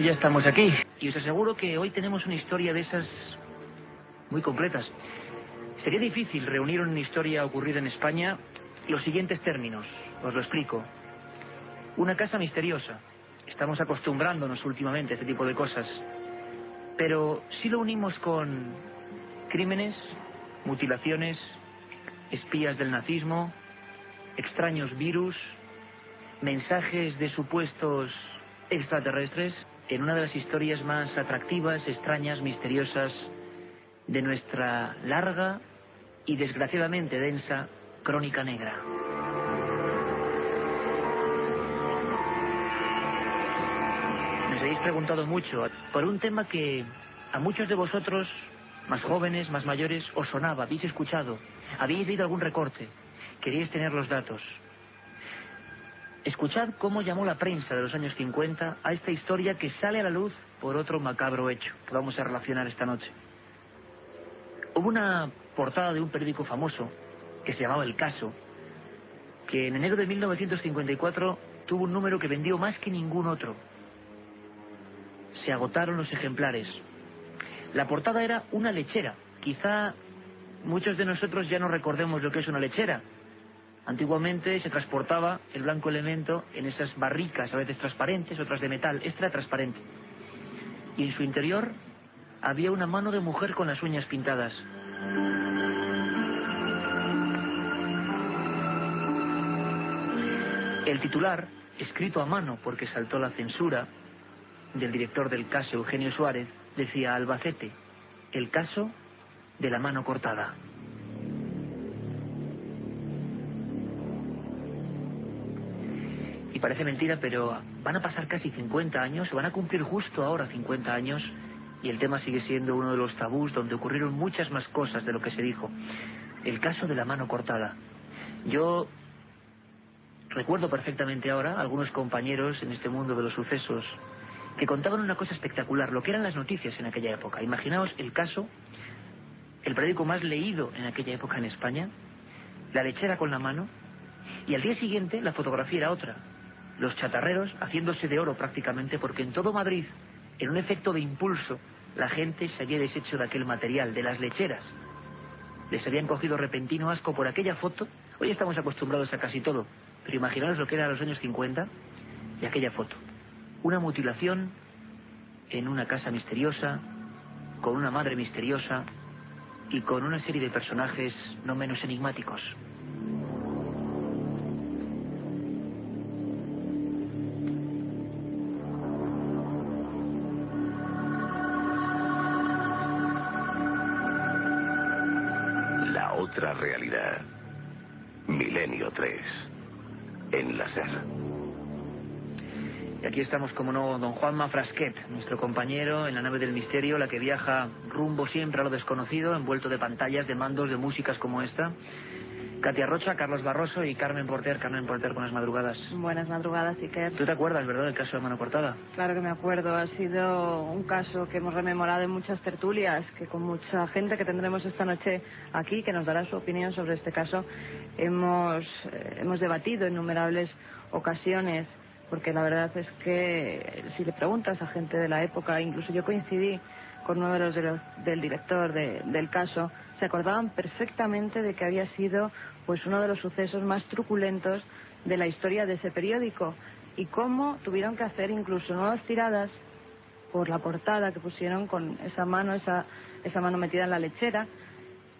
Ya estamos aquí y os aseguro que hoy tenemos una historia de esas muy completas. Sería difícil reunir una historia ocurrida en España los siguientes términos. Os lo explico. Una casa misteriosa. Estamos acostumbrándonos últimamente a este tipo de cosas. Pero si lo unimos con crímenes, mutilaciones, espías del nazismo, extraños virus, mensajes de supuestos extraterrestres, en una de las historias más atractivas, extrañas, misteriosas de nuestra larga y desgraciadamente densa crónica negra. Me habéis preguntado mucho por un tema que a muchos de vosotros, más jóvenes, más mayores, os sonaba, habéis escuchado, habéis leído algún recorte, queríais tener los datos. Escuchad cómo llamó la prensa de los años 50 a esta historia que sale a la luz por otro macabro hecho que vamos a relacionar esta noche. Hubo una portada de un periódico famoso que se llamaba El Caso, que en enero de 1954 tuvo un número que vendió más que ningún otro. Se agotaron los ejemplares. La portada era una lechera. Quizá muchos de nosotros ya no recordemos lo que es una lechera. Antiguamente se transportaba el blanco elemento en esas barricas, a veces transparentes, otras de metal. Esta era transparente. Y en su interior había una mano de mujer con las uñas pintadas. El titular, escrito a mano porque saltó la censura del director del caso, Eugenio Suárez, decía: Albacete, el caso de la mano cortada. Y parece mentira, pero van a pasar casi 50 años, se van a cumplir justo ahora 50 años, y el tema sigue siendo uno de los tabús donde ocurrieron muchas más cosas de lo que se dijo. El caso de la mano cortada. Yo recuerdo perfectamente ahora algunos compañeros en este mundo de los sucesos que contaban una cosa espectacular, lo que eran las noticias en aquella época. Imaginaos el caso, el periódico más leído en aquella época en España, la lechera con la mano, y al día siguiente la fotografía era otra. Los chatarreros haciéndose de oro prácticamente, porque en todo Madrid, en un efecto de impulso, la gente se había deshecho de aquel material, de las lecheras. Les habían cogido repentino asco por aquella foto. Hoy estamos acostumbrados a casi todo, pero imaginaos lo que era los años 50 y aquella foto. Una mutilación en una casa misteriosa, con una madre misteriosa y con una serie de personajes no menos enigmáticos. Otra realidad. Milenio 3. En la SER. Y aquí estamos, como no, don Juanma Frasquet, nuestro compañero en la nave del misterio, la que viaja rumbo siempre a lo desconocido, envuelto de pantallas, de mandos, de músicas como esta. Katia Rocha, Carlos Barroso y Carmen Porter. Carmen Porter, buenas madrugadas. Buenas madrugadas, Iker. ¿Tú te acuerdas, verdad, del caso de mano cortada? Claro que me acuerdo. Ha sido un caso que hemos rememorado en muchas tertulias, que con mucha gente que tendremos esta noche aquí, que nos dará su opinión sobre este caso, hemos debatido en innumerables ocasiones, porque la verdad es que si le preguntas a gente de la época, incluso yo coincidí con uno de los del director del caso, se acordaban perfectamente de que había sido pues uno de los sucesos más truculentos de la historia de ese periódico, y cómo tuvieron que hacer incluso nuevas tiradas por la portada que pusieron con esa mano metida en la lechera,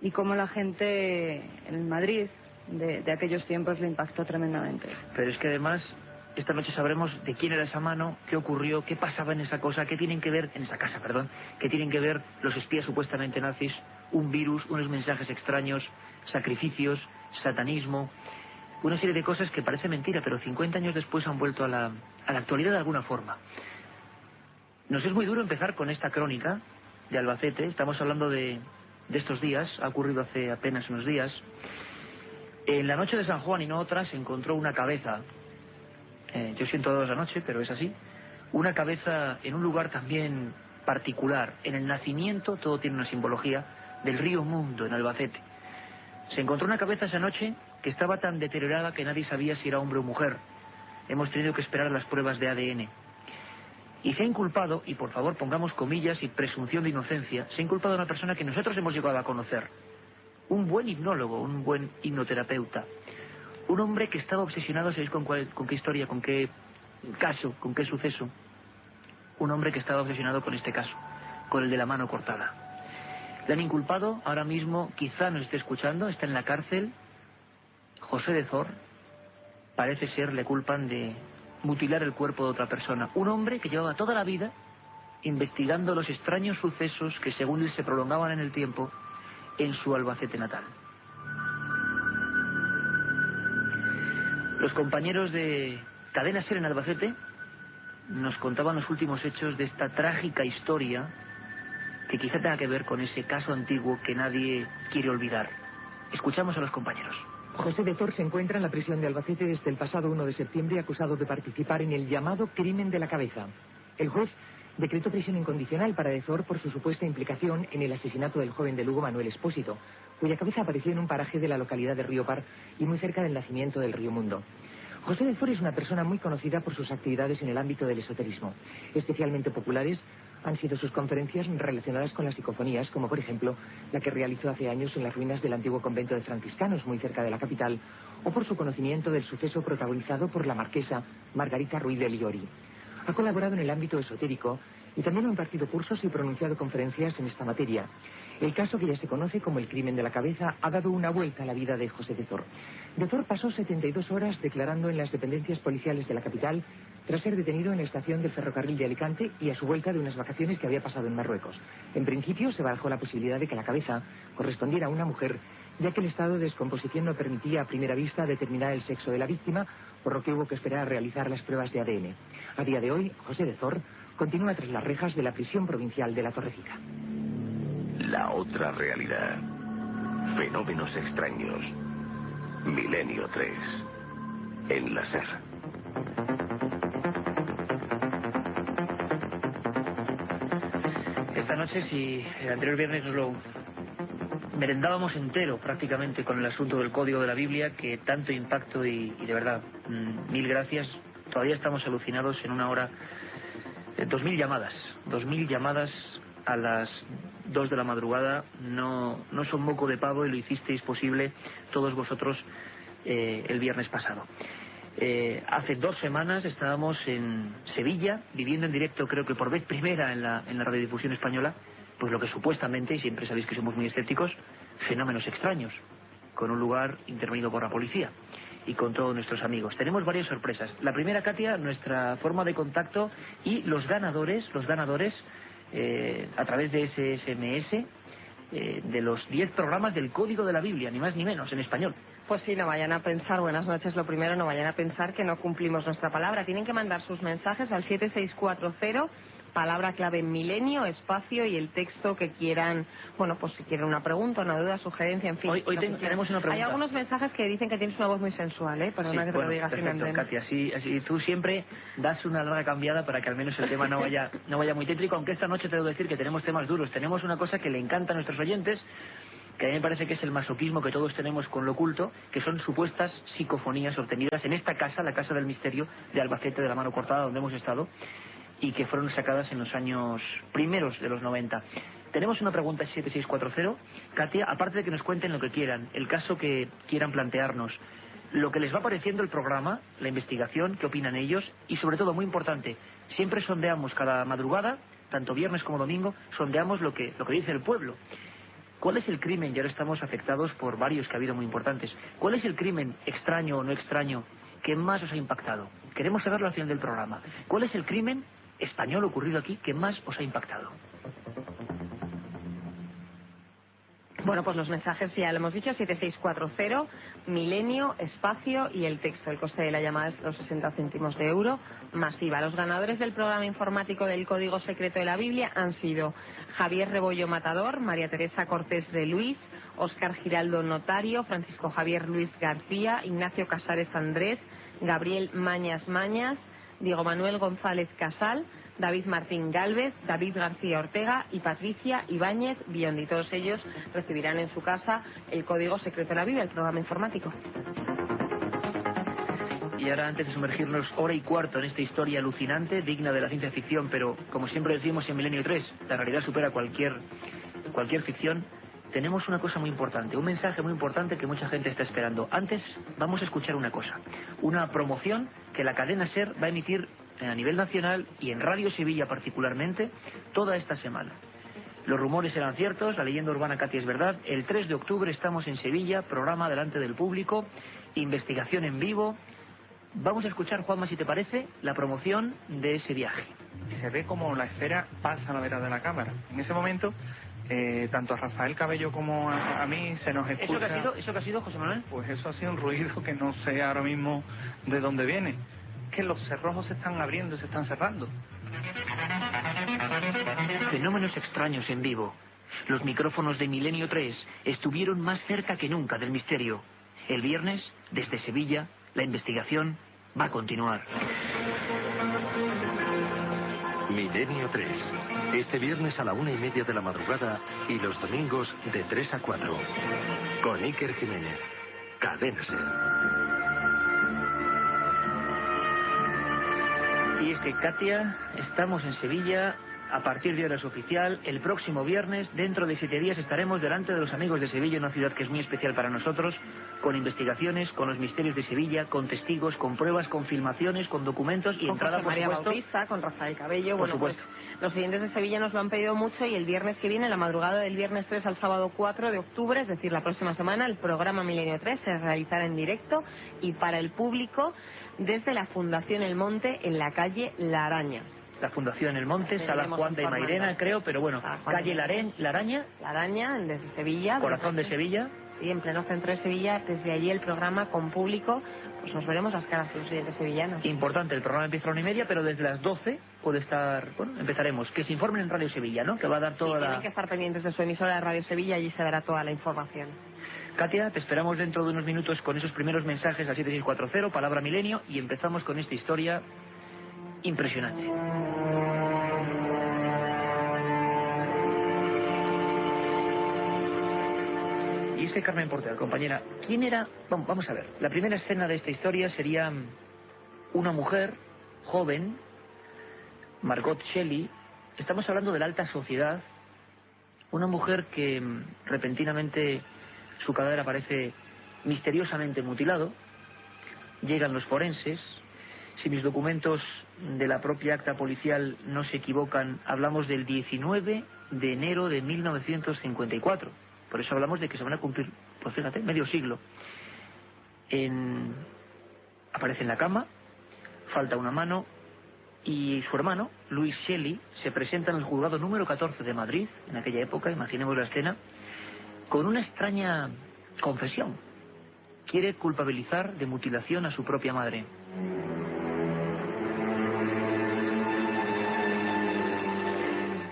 y cómo la gente en Madrid de aquellos tiempos le impactó tremendamente. Pero es que además esta noche sabremos de quién era esa mano, qué ocurrió, qué pasaba en esa cosa, qué tienen que ver, en esa casa, perdón, qué tienen que ver los espías supuestamente nazis, un virus, unos mensajes extraños, sacrificios, satanismo, una serie de cosas que parece mentira, pero 50 años después han vuelto a la actualidad de alguna forma. Nos es muy duro empezar con esta crónica de Albacete. Estamos hablando de estos días, ha ocurrido hace apenas unos días. En la noche de San Juan y no otra se encontró una cabeza. Yo siento dos la noche, pero es así. Una cabeza en un lugar también particular. En el nacimiento, todo tiene una simbología, del río Mundo, en Albacete. Se encontró una cabeza esa noche que estaba tan deteriorada que nadie sabía si era hombre o mujer. Hemos tenido que esperar las pruebas de ADN. Y se ha inculpado, y por favor pongamos comillas y presunción de inocencia, se ha inculpado a una persona que nosotros hemos llegado a conocer. Un buen hipnólogo, un buen hipnoterapeuta. Un hombre que estaba obsesionado, ¿sabéis con qué historia, con qué caso, con qué suceso? Un hombre que estaba obsesionado con este caso, con el de la mano cortada. Le han inculpado, ahora mismo quizá nos esté escuchando, está en la cárcel. José de Zor, parece ser, le culpan de mutilar el cuerpo de otra persona. Un hombre que llevaba toda la vida investigando los extraños sucesos que según él se prolongaban en el tiempo en su Albacete natal. Los compañeros de Cadena SER en Albacete nos contaban los últimos hechos de esta trágica historia que quizá tenga que ver con ese caso antiguo que nadie quiere olvidar. Escuchamos a los compañeros. José de Zor se encuentra en la prisión de Albacete desde el pasado 1 de septiembre acusado de participar en el llamado crimen de la cabeza. El juez decretó prisión incondicional para de Zor por su supuesta implicación en el asesinato del joven de Lugo Manuel Espósito, cuya cabeza apareció en un paraje de la localidad de Riopar y muy cerca del nacimiento del río Mundo. José de Zor es una persona muy conocida por sus actividades en el ámbito del esoterismo. Especialmente populares han sido sus conferencias relacionadas con las psicofonías, como por ejemplo la que realizó hace años en las ruinas del antiguo convento de franciscanos, muy cerca de la capital, o por su conocimiento del suceso protagonizado por la marquesa Margarita Ruiz de Liori. Ha colaborado en el ámbito esotérico y también ha impartido cursos y pronunciado conferencias en esta materia. El caso, que ya se conoce como el crimen de la cabeza, ha dado una vuelta a la vida de José de Zor. De Zor pasó 72 horas declarando en las dependencias policiales de la capital tras ser detenido en la estación del ferrocarril de Alicante y a su vuelta de unas vacaciones que había pasado en Marruecos. En principio se barajó la posibilidad de que la cabeza correspondiera a una mujer, ya que el estado de descomposición no permitía a primera vista determinar el sexo de la víctima, por lo que hubo que esperar a realizar las pruebas de ADN. A día de hoy, José de Zor continúa tras las rejas de la prisión provincial de La Torrecilla. La otra realidad. Fenómenos extraños. Milenio 3. En la SER. Esta noche, si el anterior viernes nos lo merendábamos entero prácticamente con el asunto del código de la Biblia, que tanto impacto y de verdad, mil gracias. Todavía estamos alucinados en una hora. 2000 llamadas a las 2 de la madrugada, no son moco de pavo, y lo hicisteis posible todos vosotros el viernes pasado. Hace 2 semanas estábamos en Sevilla, viviendo en directo, creo que por vez primera en la radiodifusión española, pues lo que supuestamente, y siempre sabéis que somos muy escépticos, fenómenos extraños, con un lugar intervenido por la policía y con todos nuestros amigos. Tenemos varias sorpresas. La primera, Katia, nuestra forma de contacto y los ganadores a través de ese SMS de los 10 programas del Código de la Biblia, ni más ni menos, en español. Pues sí, no vayan a pensar, buenas noches, lo primero, no vayan a pensar que no cumplimos nuestra palabra. Tienen que mandar sus mensajes al 7640, palabra clave milenio, espacio y el texto que quieran, bueno, pues si quieren una pregunta, una duda, sugerencia, en fin. Hoy tenemos una pregunta. Hay algunos mensajes que dicen que tienes una voz muy sensual, perdona que te lo diga perfecto, finalmente. Katia, así tú siempre das una larga cambiada para que al menos el tema no vaya muy tétrico, aunque esta noche te debo decir que tenemos temas duros. Tenemos una cosa que le encanta a nuestros oyentes, que a mí me parece que es el masoquismo que todos tenemos con lo oculto, que son supuestas psicofonías obtenidas en esta casa, la Casa del Misterio de Albacete, de la Mano Cortada, donde hemos estado, y que fueron sacadas en los años primeros de los 90. Tenemos una pregunta 7640, Katia, aparte de que nos cuenten lo que quieran, el caso que quieran plantearnos, lo que les va pareciendo el programa, la investigación, qué opinan ellos, y sobre todo, muy importante, siempre sondeamos cada madrugada, tanto viernes como domingo, sondeamos lo que dice el pueblo. ¿Cuál es el crimen? Y ahora estamos afectados por varios que ha habido muy importantes. ¿Cuál es el crimen, extraño o no extraño, que más os ha impactado? Queremos saberlo al final del programa. ¿Cuál es el crimen español ocurrido aquí que más os ha impactado? Bueno, pues los mensajes ya lo hemos dicho, 7640, milenio, espacio y el texto. El coste de la llamada es los 60 céntimos de euro, masiva. Los ganadores del programa informático del Código Secreto de la Biblia han sido Javier Rebollo Matador, María Teresa Cortés de Luis, Óscar Giraldo Notario, Francisco Javier Luis García, Ignacio Casares Andrés, Gabriel Mañas, Diego Manuel González Casal, David Martín Gálvez, David García Ortega y Patricia Ibáñez Biondi. Todos ellos recibirán en su casa el Código Secreto de la Biblia, el programa informático. Y ahora, antes de sumergirnos hora y cuarto en esta historia alucinante, digna de la ciencia ficción, pero como siempre decimos en Milenio 3, la realidad supera cualquier ficción, tenemos una cosa muy importante, un mensaje muy importante que mucha gente está esperando. Antes vamos a escuchar una cosa, una promoción que la cadena SER va a emitir a nivel nacional y en Radio Sevilla particularmente toda esta semana. Los rumores eran ciertos, la leyenda urbana Katia es verdad. El 3 de octubre estamos en Sevilla, programa delante del público, investigación en vivo. Vamos a escuchar, Juanma, si te parece, la promoción de ese viaje. Se ve como la esfera pasa a la vera de la cámara. En ese momento, tanto a Rafael Cabello como a mí se nos escucha... ¿Eso qué ha sido, José Manuel? Pues eso ha sido un ruido que no sé ahora mismo de dónde viene. Que los cerrojos se están abriendo y se están cerrando. Fenómenos extraños en vivo. Los micrófonos de Milenio 3 estuvieron más cerca que nunca del misterio. El viernes, desde Sevilla, la investigación va a continuar. Milenio 3. Este viernes a la 1:30 de la madrugada y los domingos de 3 a 4. Con Iker Jiménez. Cadena SER. Y es que, Katia, estamos en Sevilla. A partir de ahora es oficial. El próximo viernes, dentro de 7 días, estaremos delante de los amigos de Sevilla, una ciudad que es muy especial para nosotros, con investigaciones, con los misterios de Sevilla, con testigos, con pruebas, con filmaciones, con documentos y con entrada, José por María supuesto. Bautista, con Rafael Cabello. Por Bueno, supuesto. pues los oyentes de Sevilla nos lo han pedido mucho y el viernes que viene, la madrugada del viernes 3 al sábado 4 de octubre, es decir, la próxima semana, el programa Milenio 3 se realizará en directo y para el público desde la Fundación El Monte en la calle La Araña. La Fundación El Monte, Sala Tenemos Juan de informando. Mairena, creo, pero bueno, calle La Araña, La Araña, desde Sevilla. corazón de Sevilla. Sí, en pleno centro de Sevilla, desde allí el programa con público, pues nos veremos las caras de los oyentes sevillanos. Importante, el programa empieza a la 1:30, pero desde las 12 puede estar, bueno, empezaremos. Que se informen en Radio Sevilla, ¿no? Que va a dar toda Tienen que estar pendientes de su emisora de Radio Sevilla, allí se dará toda la información. Katia, te esperamos dentro de unos minutos con esos primeros mensajes a 7640, palabra milenio, y empezamos con esta historia impresionante. Y es que, Carmen Porter, compañera, ¿quién era? Vamos a ver. La primera escena de esta historia sería una mujer joven, Margot Shelley. Estamos hablando de la alta sociedad. Una mujer que repentinamente su cadáver aparece misteriosamente mutilado. Llegan los forenses. Si mis documentos de la propia acta policial no se equivocan, hablamos del 19 de enero de 1954. Por eso hablamos de que se van a cumplir, pues fíjate, medio siglo. Aparece en la cama, falta una mano, y su hermano, Luis Shelley, se presenta en el juzgado número 14 de Madrid, en aquella época, imaginemos la escena, con una extraña confesión. Quiere culpabilizar de mutilación a su propia madre.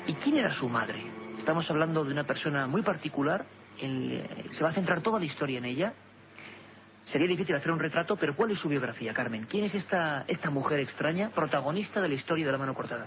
¿Y quién era su madre? Estamos hablando de una persona muy particular, se va a centrar toda la historia en ella. Sería difícil hacer un retrato, pero ¿cuál es su biografía, Carmen? ¿Quién es esta mujer extraña, protagonista de la historia de la mano cortada?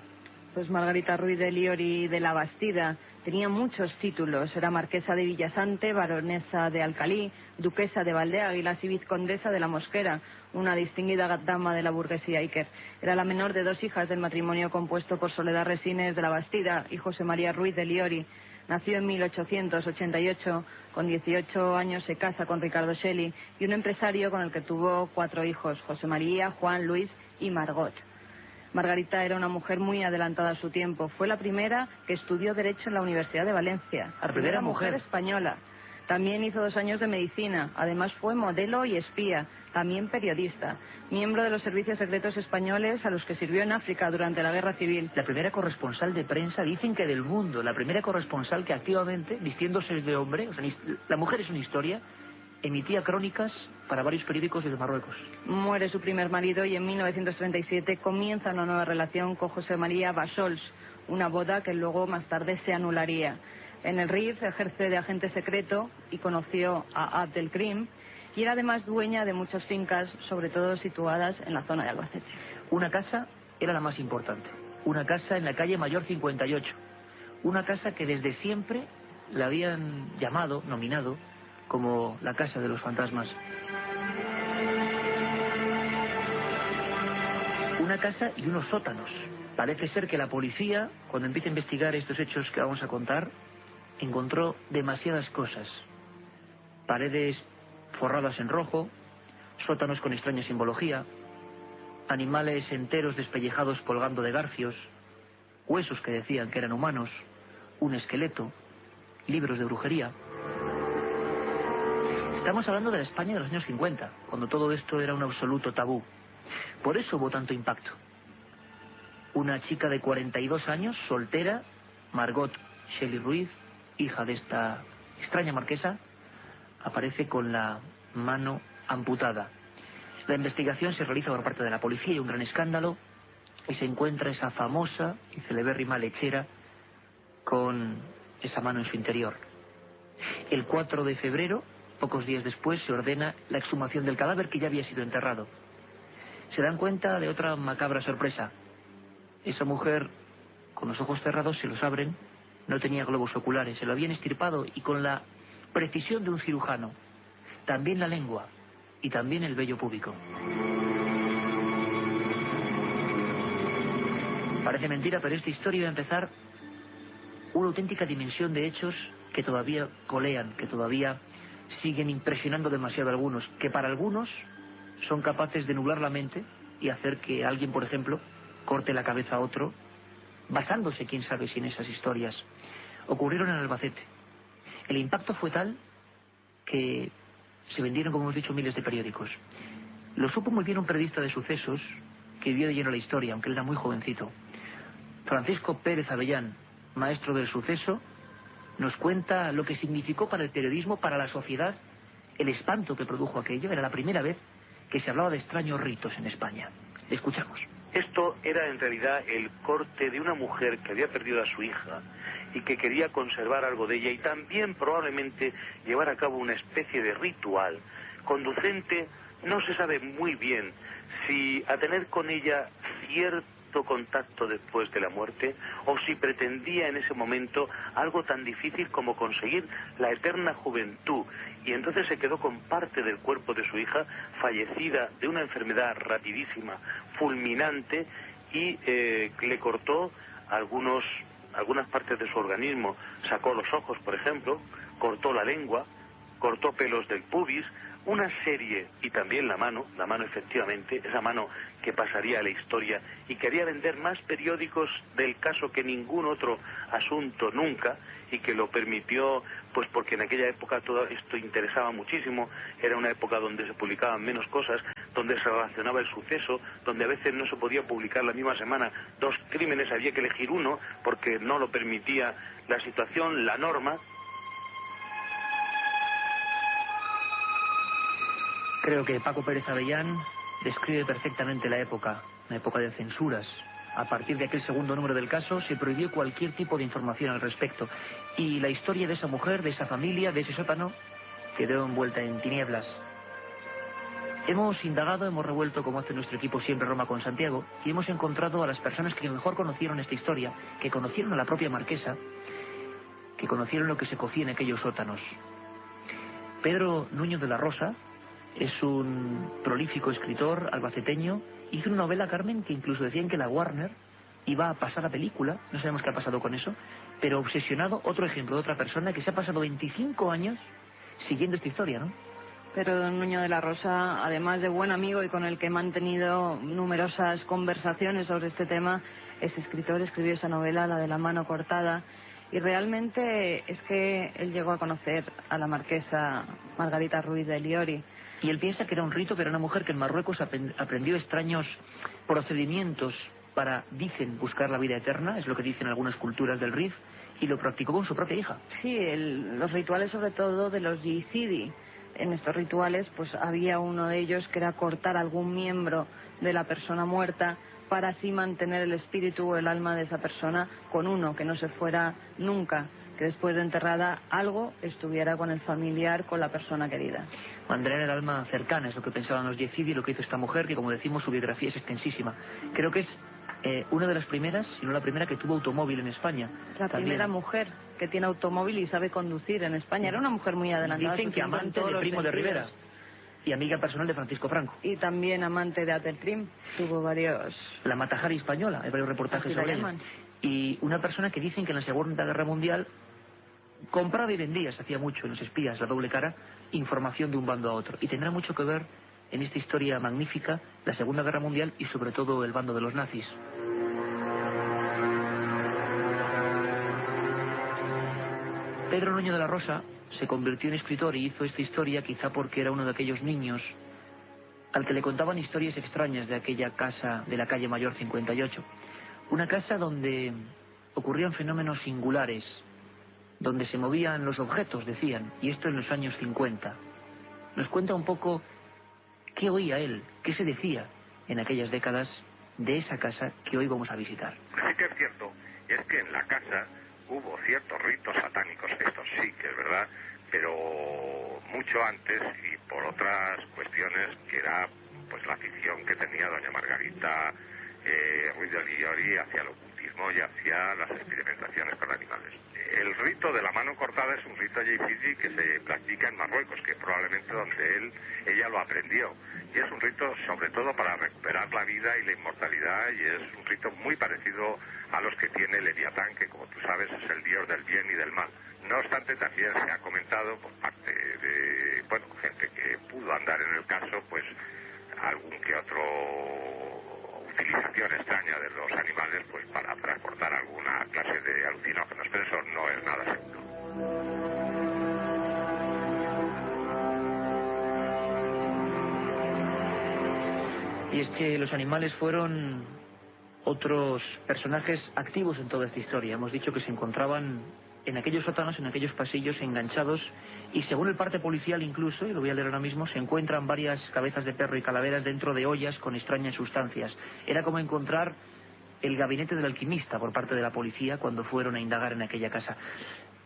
Pues Margarita Ruiz de Liori de la Bastida. Tenía muchos títulos. Era marquesa de Villasante, baronesa de Alcalí, duquesa de Valdeáguilas y vizcondesa de la Mosquera, una distinguida dama de la burguesía Iker. Era la menor de 2 hijas del matrimonio compuesto por Soledad Resines de la Bastida y José María Ruiz de Liori. Nació en 1888, con 18 años se casa con Ricardo Shelley y un empresario con el que tuvo 4 hijos, José María, Juan, Luis y Margot. Margarita era una mujer muy adelantada a su tiempo. Fue la primera que estudió Derecho en la Universidad de Valencia. La primera mujer española. También hizo 2 años de medicina. Además fue modelo y espía. También periodista. Miembro de los servicios secretos españoles a los que sirvió en África durante la Guerra Civil. La primera corresponsal de prensa, dicen que del mundo. La primera corresponsal que activamente, vistiéndose de hombre, o sea, la mujer es una historia, emitía crónicas para varios periódicos desde Marruecos. Muere su primer marido y en 1937 comienza una nueva relación con José María Bassols, una boda que luego más tarde se anularía. En el RIF ejerce de agente secreto y conoció a Abdelkrim y era además dueña de muchas fincas, sobre todo situadas en la zona de Albacete. Una casa era la más importante, una casa en la calle Mayor 58, una casa que desde siempre la habían nominado como la casa de los fantasmas. una casa y unos sótanos. Parece ser que la policía, cuando empieza a investigar estos hechos que vamos a contar, encontró demasiadas cosas. Paredes forradas en rojo, sótanos con extraña simbología, animales enteros despellejados colgando de garfios, huesos que decían que eran humanos, un esqueleto, libros de brujería. Estamos hablando de la España de los años 50, cuando todo esto era un absoluto tabú. Por eso hubo tanto impacto. Una chica de 42 años, soltera, Margot Shelley Ruiz, hija de esta extraña marquesa, aparece con la mano amputada. La investigación se realiza por parte de la policía y un gran escándalo, y se encuentra esa famosa y celebérrima lechera con esa mano en su interior. El 4 de febrero, pocos días después, se ordena la exhumación del cadáver que ya había sido enterrado. Se dan cuenta de otra macabra sorpresa. Esa mujer, con los ojos cerrados, se los abren, no tenía globos oculares, se lo habían extirpado y con la precisión de un cirujano. También la lengua y también el vello púbico. Parece mentira, pero esta historia va a empezar una auténtica dimensión de hechos que todavía colean, que todavía siguen impresionando demasiado a algunos, que para algunos son capaces de nublar la mente y hacer que alguien, por ejemplo, corte la cabeza a otro, basándose, quién sabe si en esas historias. Ocurrieron en Albacete. El impacto fue tal que se vendieron, como hemos dicho, miles de periódicos. Lo supo muy bien un periodista de sucesos que vio de lleno la historia, aunque él era muy jovencito. Francisco Pérez Avellán, maestro del suceso, nos cuenta lo que significó para el periodismo, para la sociedad, el espanto que produjo aquello. Era la primera vez que se hablaba de extraños ritos en España. Le escuchamos. Esto era en realidad el corte de una mujer que había perdido a su hija y que quería conservar algo de ella y también probablemente llevar a cabo una especie de ritual conducente, no se sabe muy bien si a tener con ella cierto contacto después de la muerte o si pretendía en ese momento algo tan difícil como conseguir la eterna juventud, y entonces se quedó con parte del cuerpo de su hija fallecida de una enfermedad rapidísima, fulminante, y le cortó algunas partes de su organismo. Sacó los ojos, por ejemplo, cortó la lengua, cortó pelos del pubis, una serie, y también la mano efectivamente, esa mano que pasaría a la historia y que haría vender más periódicos del caso que ningún otro asunto nunca, y que lo permitió, pues porque en aquella época todo esto interesaba muchísimo, era una época donde se publicaban menos cosas, donde se relacionaba el suceso, donde a veces no se podía publicar la misma semana 2 crímenes, había que elegir uno porque no lo permitía la situación, la norma. Creo que Paco Pérez Avellán describe perfectamente la época, una época de censuras. A partir de aquel segundo número del caso se prohibió cualquier tipo de información al respecto. Y la historia de esa mujer, de esa familia, de ese sótano, quedó envuelta en tinieblas. Hemos indagado, hemos revuelto, como hace nuestro equipo siempre, Roma con Santiago, y hemos encontrado a las personas que mejor conocieron esta historia, que conocieron a la propia marquesa, que conocieron lo que se cocía en aquellos sótanos. Pedro Núñez de la Rosa es un prolífico escritor albaceteño. Hizo una novela, Carmen, que incluso decían que la Warner iba a pasar a película. No sabemos qué ha pasado con eso, pero obsesionado, otro ejemplo de otra persona que se ha pasado 25 años siguiendo esta historia, ¿no? Pero don Nuño de la Rosa, además de buen amigo y con el que he mantenido numerosas conversaciones sobre este tema, es escritor, escribió esa novela, la de la mano cortada, y realmente es que él llegó a conocer a la marquesa Margarita Ruiz de Liori. Y él piensa que era un rito, que era una mujer que en Marruecos aprendió extraños procedimientos para, dicen, buscar la vida eterna, es lo que dicen algunas culturas del Rif, y lo practicó con su propia hija. Sí, los rituales sobre todo de los yizidi. En estos rituales pues había uno de ellos que era cortar algún miembro de la persona muerta para así mantener el espíritu o el alma de esa persona con uno, que no se fuera nunca, que después de enterrada algo estuviera con el familiar, con la persona querida. Mantener el alma cercana, es lo que pensaban los yezidi y lo que hizo esta mujer, que como decimos su biografía es extensísima. Creo que es una de las primeras, si no la primera, que tuvo automóvil en España. La primera mujer que tiene automóvil y sabe conducir en España. Era una mujer muy adelantada. Dicen que amante de Primo de Rivera. y amiga personal de Francisco Franco. Y también amante de Attertrim. Tuvo varios... La Matajari española, hay varios reportajes sobre ella. Y una persona que dicen que en la Segunda Guerra Mundial compraba y vendía, se hacía mucho en los espías, la doble cara, información de un bando a otro. Y tendrá mucho que ver en esta historia magnífica la Segunda Guerra Mundial y sobre todo el bando de los nazis. Pedro Nuño de la Rosa se convirtió en escritor y hizo esta historia quizá porque era uno de aquellos niños al que le contaban historias extrañas de aquella casa de la calle Mayor 58. Una casa donde ocurrían fenómenos singulares, donde se movían los objetos, decían, y esto en los años 50. Nos cuenta un poco qué oía él, qué se decía en aquellas décadas de esa casa que hoy vamos a visitar. Sí que es cierto, es que en la casa hubo ciertos ritos satánicos, esto sí que es verdad, pero mucho antes y por otras cuestiones que era pues la afición que tenía doña Margarita Ruiz de Liori hacia el ocultismo y hacia las experimentaciones con animales. El rito de la mano cortada es un rito yeizizi que se practica en Marruecos, que probablemente donde ella lo aprendió. Y es un rito sobre todo para recuperar la vida y la inmortalidad, y es un rito muy parecido a los que tiene Leviatán, que como tú sabes es el dios del bien y del mal. No obstante, también se ha comentado por parte de, bueno, gente que pudo andar en el caso, pues algún que otro utilización extraña de los animales pues para transportar alguna clase de alucinógenos, pero eso no es nada seguro. Y es que los animales fueron otros personajes activos en toda esta historia. Hemos dicho que se encontraban en aquellos sótanos, en aquellos pasillos enganchados, y según el parte policial incluso, y lo voy a leer ahora mismo, se encuentran varias cabezas de perro y calaveras dentro de ollas con extrañas sustancias. Era como encontrar el gabinete del alquimista por parte de la policía cuando fueron a indagar en aquella casa.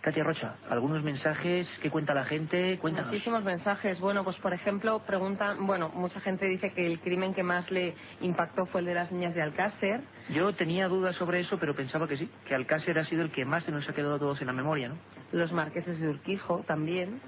Katia Rocha, algunos mensajes, ¿qué cuenta la gente? Cuéntanos. Muchísimos mensajes. Bueno, pues por ejemplo, preguntan, bueno, mucha gente dice que el crimen que más le impactó fue el de las niñas de Alcácer. Yo tenía dudas sobre eso, pero pensaba que sí, que Alcácer ha sido el que más se nos ha quedado a todos en la memoria, ¿no? Los marqueses de Urquijo también,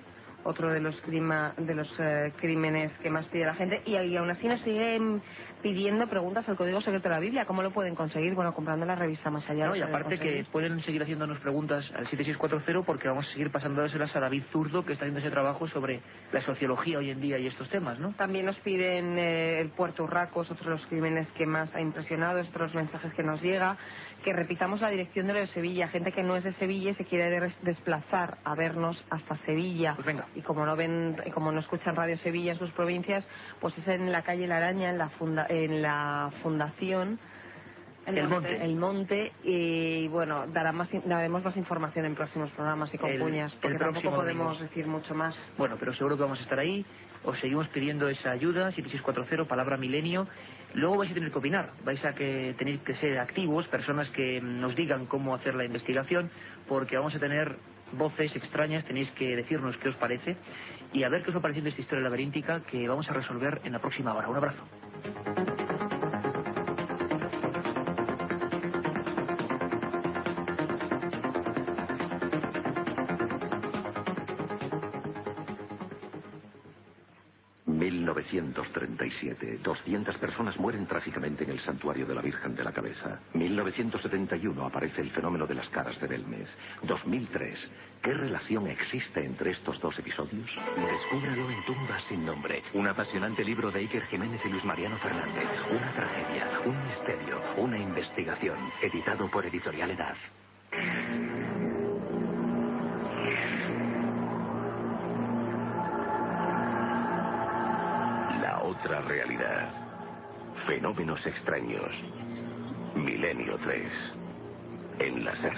otro de los crímenes que más pide la gente, y aún así nos siguen pidiendo preguntas al Código Secreto de la Biblia. ¿Cómo lo pueden conseguir? Bueno, comprando la revista Más Allá. No, y aparte que pueden seguir haciéndonos preguntas al 7640 porque vamos a seguir pasándoselas a David Zurdo, que está haciendo ese trabajo sobre la sociología hoy en día y estos temas, ¿no? También nos piden el Puerto Urracos, otro de los crímenes que más ha impresionado, otros mensajes que nos llega, que repitamos la dirección de lo de Sevilla. Gente que no es de Sevilla y se quiere desplazar a vernos hasta Sevilla. Pues venga. Y como no ven, como no escuchan Radio Sevilla en sus provincias, pues es en la calle La Araña, en la Fundación El Monte, y bueno, daremos más información en próximos programas y con cuñas, porque tampoco podemos decir mucho más. Bueno, pero seguro que vamos a estar ahí. Os seguimos pidiendo esa ayuda, 7640, palabra milenio. Luego vais a tener que opinar, tenéis que ser activos, personas que nos digan cómo hacer la investigación, porque vamos a tener voces extrañas, tenéis que decirnos qué os parece y a ver qué os va pareciendo esta historia laberíntica que vamos a resolver en la próxima hora. Un abrazo. ...1937... 200 personas mueren trágicamente en el santuario de la Virgen de la Cabeza. 1971 aparece el fenómeno de las caras de Belmes. 2003... ¿Qué relación existe entre estos dos episodios? Descúbralo en Tumbas sin nombre. Un apasionante libro de Iker Jiménez y Luis Mariano Fernández. Una tragedia, un misterio, una investigación. Editado por Editorial Edad. Otra realidad. Fenómenos extraños. Milenio 3. En la SER.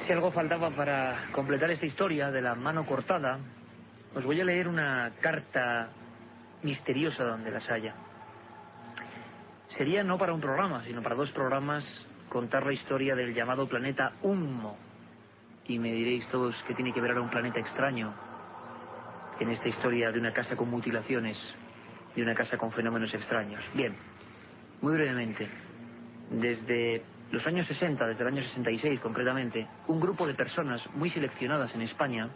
Si algo faltaba para completar esta historia de la mano cortada, os voy a leer una carta misteriosa donde las haya. Sería no para un programa, sino para dos programas contar la historia del llamado planeta Humo. Y me diréis todos que tiene que ver ahora un planeta extraño en esta historia de una casa con mutilaciones, de una casa con fenómenos extraños. Bien, muy brevemente, desde los años 60, desde el año 66 concretamente, un grupo de personas muy seleccionadas en España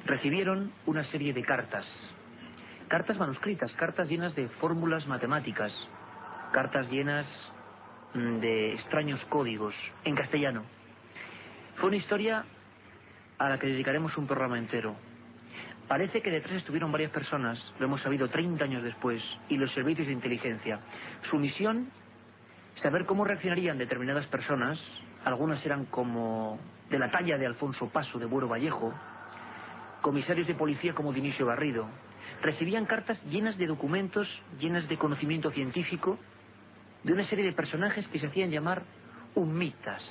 recibieron una serie de cartas manuscritas, cartas llenas de fórmulas matemáticas, cartas llenas de extraños códigos en castellano. Fue una historia a la que dedicaremos un programa entero. Parece que detrás estuvieron varias personas, lo hemos sabido 30 años después, y los servicios de inteligencia. Su misión, saber cómo reaccionarían determinadas personas. Algunas eran como de la talla de Alfonso Paso de Buero Vallejo, comisarios de policía como Dionisio Garrido. Recibían cartas llenas de documentos, llenas de conocimiento científico, de una serie de personajes que se hacían llamar ummitas.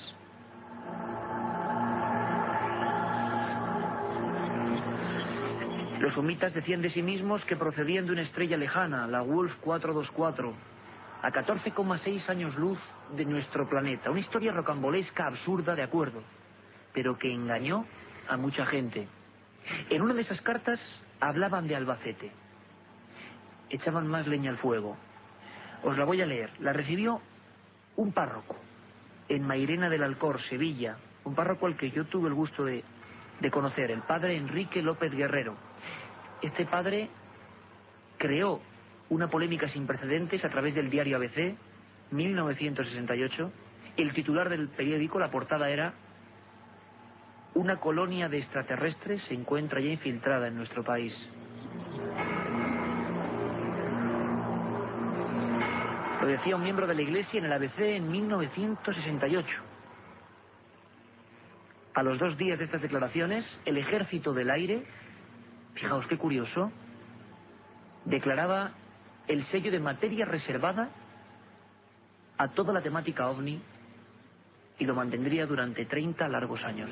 Los ummitas decían de sí mismos que procedían de una estrella lejana, la Wolf 424, a 14,6 años luz de nuestro planeta. Una historia rocambolesca, absurda, de acuerdo, pero que engañó a mucha gente. En una de esas cartas hablaban de Albacete. Echaban más leña al fuego. Os la voy a leer. La recibió un párroco en Mairena del Alcor, Sevilla. Un párroco al que yo tuve el gusto de conocer, el padre Enrique López Guerrero. Este padre creó una polémica sin precedentes a través del diario ABC, 1968. El titular del periódico, la portada era: una colonia de extraterrestres se encuentra ya infiltrada en nuestro país. Lo decía un miembro de la Iglesia en el ABC en 1968. A los 2 días de estas declaraciones, el Ejército del Aire, fijaos qué curioso, declaraba el sello de materia reservada a toda la temática ovni y lo mantendría durante 30 largos años.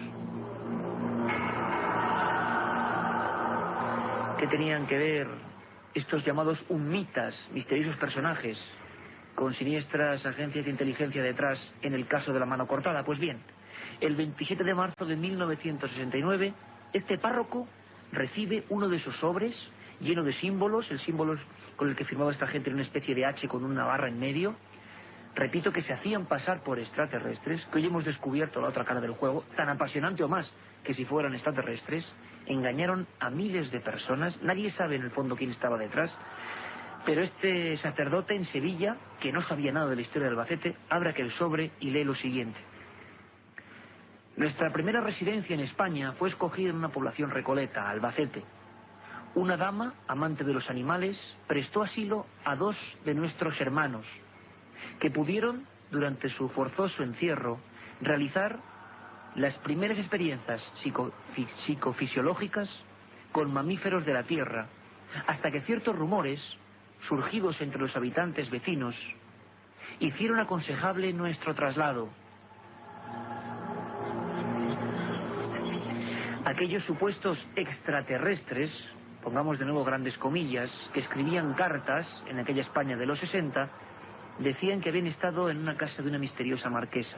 ¿Qué tenían que ver estos llamados ummitas, misteriosos personajes, con siniestras agencias de inteligencia detrás en el caso de la mano cortada? Pues bien, el 27 de marzo de 1969, este párroco recibe uno de esos sobres lleno de símbolos, el símbolo con el que firmaba esta gente era una especie de H con una barra en medio. Repito, que se hacían pasar por extraterrestres, que hoy hemos descubierto la otra cara del juego, tan apasionante o más que si fueran extraterrestres. Engañaron a miles de personas, nadie sabe en el fondo quién estaba detrás, pero este sacerdote en Sevilla, que no sabía nada de la historia de Albacete, abre aquel sobre y lee lo siguiente: nuestra primera residencia en España fue escogida en una población recoleta, Albacete. Una dama, amante de los animales, prestó asilo a 2 de nuestros hermanos, que pudieron, durante su forzoso encierro, realizar las primeras experiencias psicofisiológicas con mamíferos de la tierra, hasta que ciertos rumores, surgidos entre los habitantes vecinos, hicieron aconsejable nuestro traslado. Aquellos supuestos extraterrestres, pongamos de nuevo grandes comillas, que escribían cartas en aquella España de los 60, decían que habían estado en una casa de una misteriosa marquesa.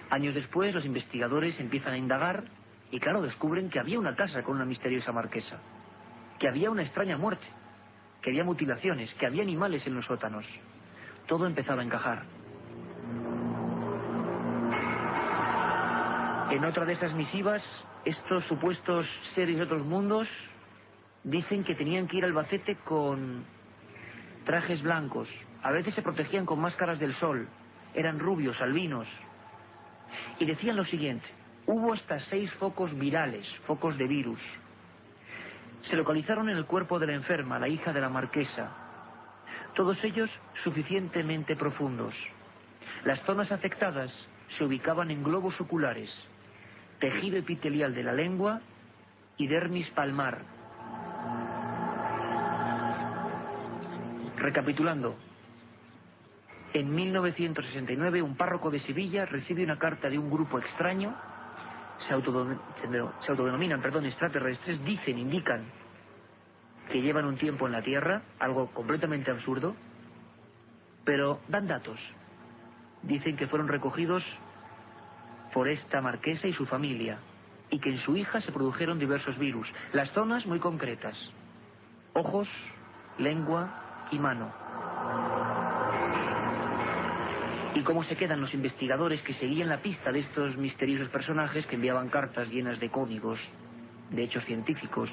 Años después, los investigadores empiezan a indagar y, claro, descubren que había una casa con una misteriosa marquesa, que había una extraña muerte, que había mutilaciones, que había animales en los sótanos. Todo empezaba a encajar. En otra de esas misivas, estos supuestos seres de otros mundos dicen que tenían que ir al Albacete con trajes blancos. A veces se protegían con máscaras del sol. Eran rubios, albinos. Y decían lo siguiente: hubo hasta 6 focos virales, focos de virus. Se localizaron en el cuerpo de la enferma, la hija de la marquesa. Todos ellos suficientemente profundos. Las zonas afectadas se ubicaban en globos oculares, tejido epitelial de la lengua y dermis palmar. Recapitulando, en 1969 un párroco de Sevilla recibe una carta de un grupo extraño, se autodenominan extraterrestres, indican que llevan un tiempo en la Tierra, algo completamente absurdo, pero dan datos. Dicen que fueron recogidos por esta marquesa y su familia, y que en su hija se produjeron diversos virus. Las zonas muy concretas: ojos, lengua y mano. y cómo se quedan los investigadores que seguían la pista de estos misteriosos personajes que enviaban cartas llenas de códigos, de hechos científicos.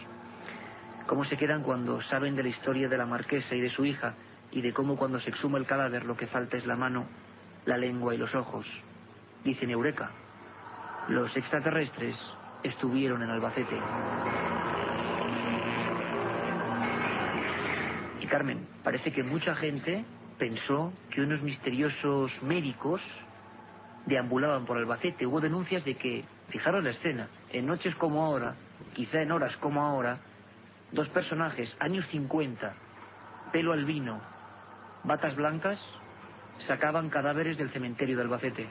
Cómo se quedan cuando saben de la historia de la marquesa y de su hija, y de cómo cuando se exhuma el cadáver lo que falta es la mano, la lengua y los ojos. Dicen Eureka. Los extraterrestres estuvieron en Albacete. Y Carmen, parece que mucha gente pensó que unos misteriosos médicos deambulaban por Albacete. Hubo denuncias de que, fijaros la escena, en noches como ahora, quizá en horas como ahora, dos personajes, años 50, pelo albino, batas blancas, sacaban cadáveres del cementerio de Albacete.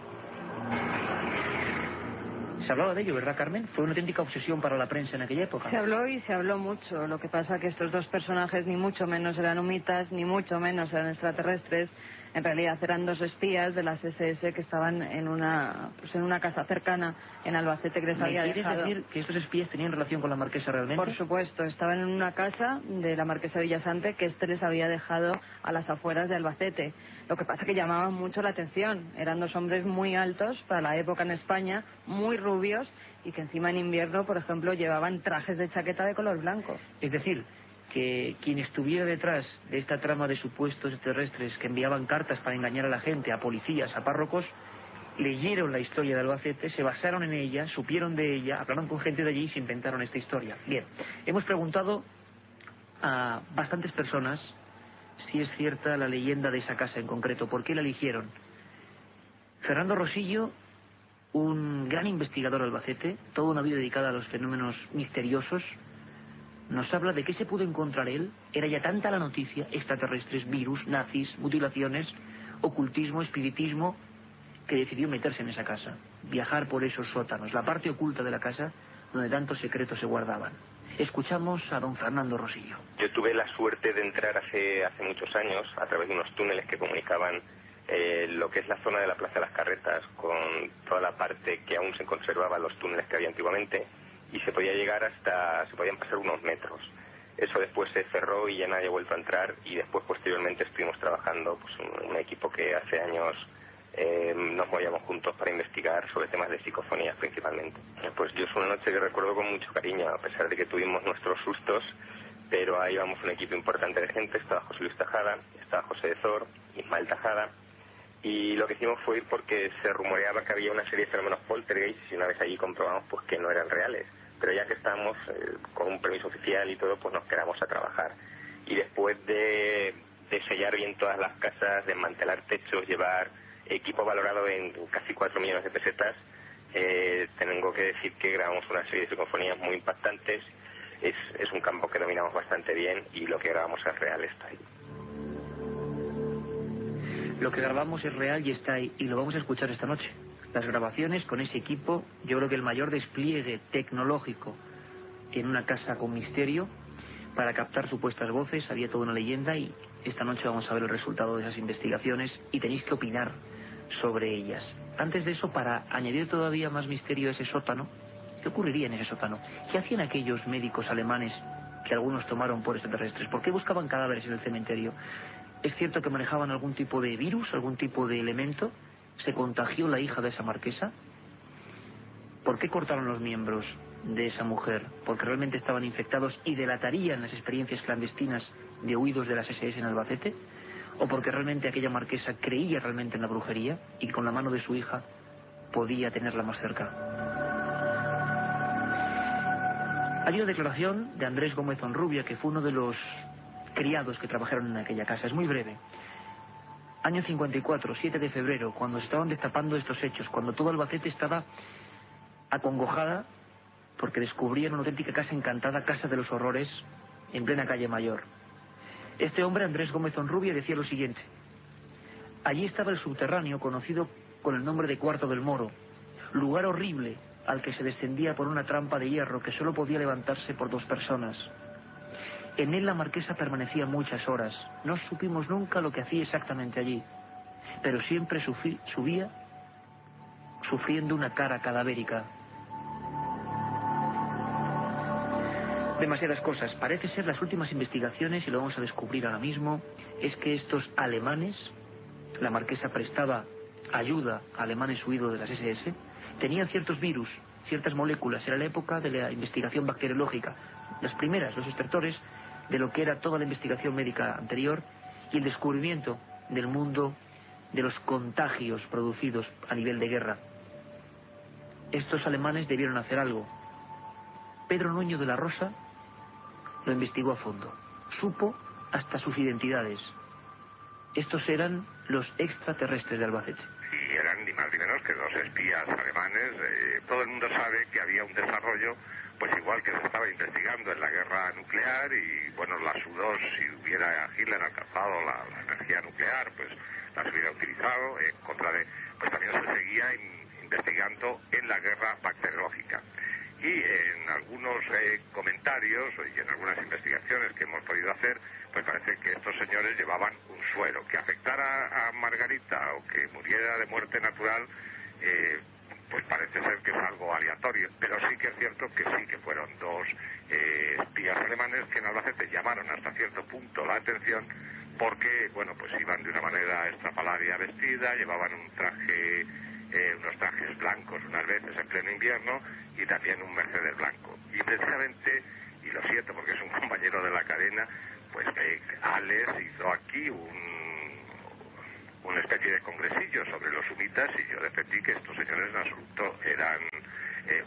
Se hablaba de ello, ¿verdad, Carmen? Fue una auténtica obsesión para la prensa en aquella época. Se habló y se habló mucho. Lo que pasa que estos dos personajes ni mucho menos eran humitas, ni mucho menos eran extraterrestres. En realidad eran dos espías de las SS que estaban en una casa cercana en Albacete que les había dejado. ¿Quieres decir que estos espías tenían relación con la marquesa realmente? Por supuesto, estaban en una casa de la marquesa Villasante que les había dejado a las afueras de Albacete. Lo que pasa que llamaban mucho la atención. Eran dos hombres muy altos para la época en España, muy rubios, y que encima en invierno, por ejemplo, llevaban trajes de chaqueta de color blanco. Es decir, que quien estuviera detrás de esta trama de supuestos extraterrestres que enviaban cartas para engañar a la gente, a policías, a párrocos, leyeron la historia de Albacete, se basaron en ella, supieron de ella, hablaron con gente de allí y se inventaron esta historia. Bien, hemos preguntado a bastantes personas si es cierta la leyenda de esa casa en concreto, por qué la eligieron. Fernando Rosillo, un gran investigador de Albacete, toda una vida dedicada a los fenómenos misteriosos, nos habla de qué se pudo encontrar él. Era ya tanta la noticia, extraterrestres, virus, nazis, mutilaciones, ocultismo, espiritismo, que decidió meterse en esa casa, viajar por esos sótanos, la parte oculta de la casa donde tantos secretos se guardaban. Escuchamos a don Fernando Rosillo. Yo tuve la suerte de entrar hace muchos años a través de unos túneles que comunicaban lo que es la zona de la Plaza de las Carretas con toda la parte que aún se conservaba, los túneles que había antiguamente, y se podía llegar se podían pasar unos metros. Eso después se cerró y ya nadie ha vuelto a entrar, y después posteriormente estuvimos trabajando pues un equipo que hace años nos movíamos juntos para investigar sobre temas de psicofonías principalmente. Pues yo es una noche que recuerdo con mucho cariño, a pesar de que tuvimos nuestros sustos, pero ahí vamos un equipo importante de gente. Estaba José Luis Tajada, estaba José de Zor, Ismael Tajada, y lo que hicimos fue ir porque se rumoreaba que había una serie de fenómenos poltergeist, y una vez allí comprobamos pues que no eran reales. Pero ya que estábamos con un permiso oficial y todo, pues nos quedamos a trabajar. Y después de sellar bien todas las casas, desmantelar techos, llevar equipo valorado en casi 4 millones de pesetas, tengo que decir que grabamos una serie de psicofonías muy impactantes. Es un campo que dominamos bastante bien, y lo que grabamos es real, está ahí. Lo que grabamos es real y está ahí, y lo vamos a escuchar esta noche. Las grabaciones con ese equipo, yo creo que el mayor despliegue tecnológico en una casa con misterio para captar supuestas voces. Había toda una leyenda, y esta noche vamos a ver el resultado de esas investigaciones y tenéis que opinar sobre ellas. Antes de eso, para añadir todavía más misterio a ese sótano, ¿qué ocurriría en ese sótano? ¿Qué hacían aquellos médicos alemanes que algunos tomaron por extraterrestres? ¿Por qué buscaban cadáveres en el cementerio? ¿Es cierto que manejaban algún tipo de virus, algún tipo de elemento? ¿Se contagió la hija de esa marquesa? ¿Por qué cortaron los miembros de esa mujer? ¿Porque realmente estaban infectados y delatarían las experiencias clandestinas de huidos de las SS en Albacete? ¿O porque realmente aquella marquesa creía realmente en la brujería y con la mano de su hija podía tenerla más cerca? Hay una declaración de Andrés Gómez Honrubia, que fue uno de los criados que trabajaron en aquella casa. Es muy breve. Año 54, 7 de febrero, cuando se estaban destapando estos hechos, cuando todo Albacete estaba acongojada porque descubrían una auténtica casa encantada, casa de los horrores, en plena calle Mayor. Este hombre, Andrés Gómez Honrubia, decía lo siguiente: allí estaba el subterráneo conocido con el nombre de Cuarto del Moro, lugar horrible al que se descendía por una trampa de hierro que solo podía levantarse por 2 personas. En él la marquesa permanecía muchas horas. No supimos nunca lo que hacía exactamente allí, pero siempre subía sufriendo una cara cadavérica. Demasiadas cosas. Parece ser las últimas investigaciones, y lo vamos a descubrir ahora mismo, es que estos alemanes, la marquesa prestaba ayuda a alemanes huidos de las SS, tenían ciertos virus, ciertas moléculas. Era la época de la investigación bacteriológica, las primeras, los extractores de lo que era toda la investigación médica anterior y el descubrimiento del mundo de los contagios producidos a nivel de guerra. Estos alemanes debieron hacer algo. Pedro Nuño de la Rosa lo investigó a fondo, supo hasta sus identidades. Estos eran los extraterrestres de Albacete. Y eran ni más ni menos que dos espías alemanes. Todo el mundo sabe que había un desarrollo, pues igual que se estaba investigando en la guerra nuclear, y bueno, las U-2, si hubiera Hitler alcanzado la energía nuclear, pues las hubiera utilizado en contra de, pues también se seguía investigando en la guerra bacteriológica. Y en algunos comentarios y en algunas investigaciones que hemos podido hacer, pues parece que estos señores llevaban un suero. Que afectara a Margarita o que muriera de muerte natural, pues parece ser que es algo aleatorio. Pero sí que es cierto que sí que fueron dos espías alemanes que en Albacete llamaron hasta cierto punto la atención, porque, bueno, pues iban de una manera estrafalaria vestida, llevaban un traje, unos trajes blancos unas veces en pleno invierno, y también un Mercedes blanco. Y precisamente, y lo siento porque es un compañero de la cadena, pues Alex hizo aquí una especie de congresillo sobre los humitas, y yo defendí que estos señores en absoluto eran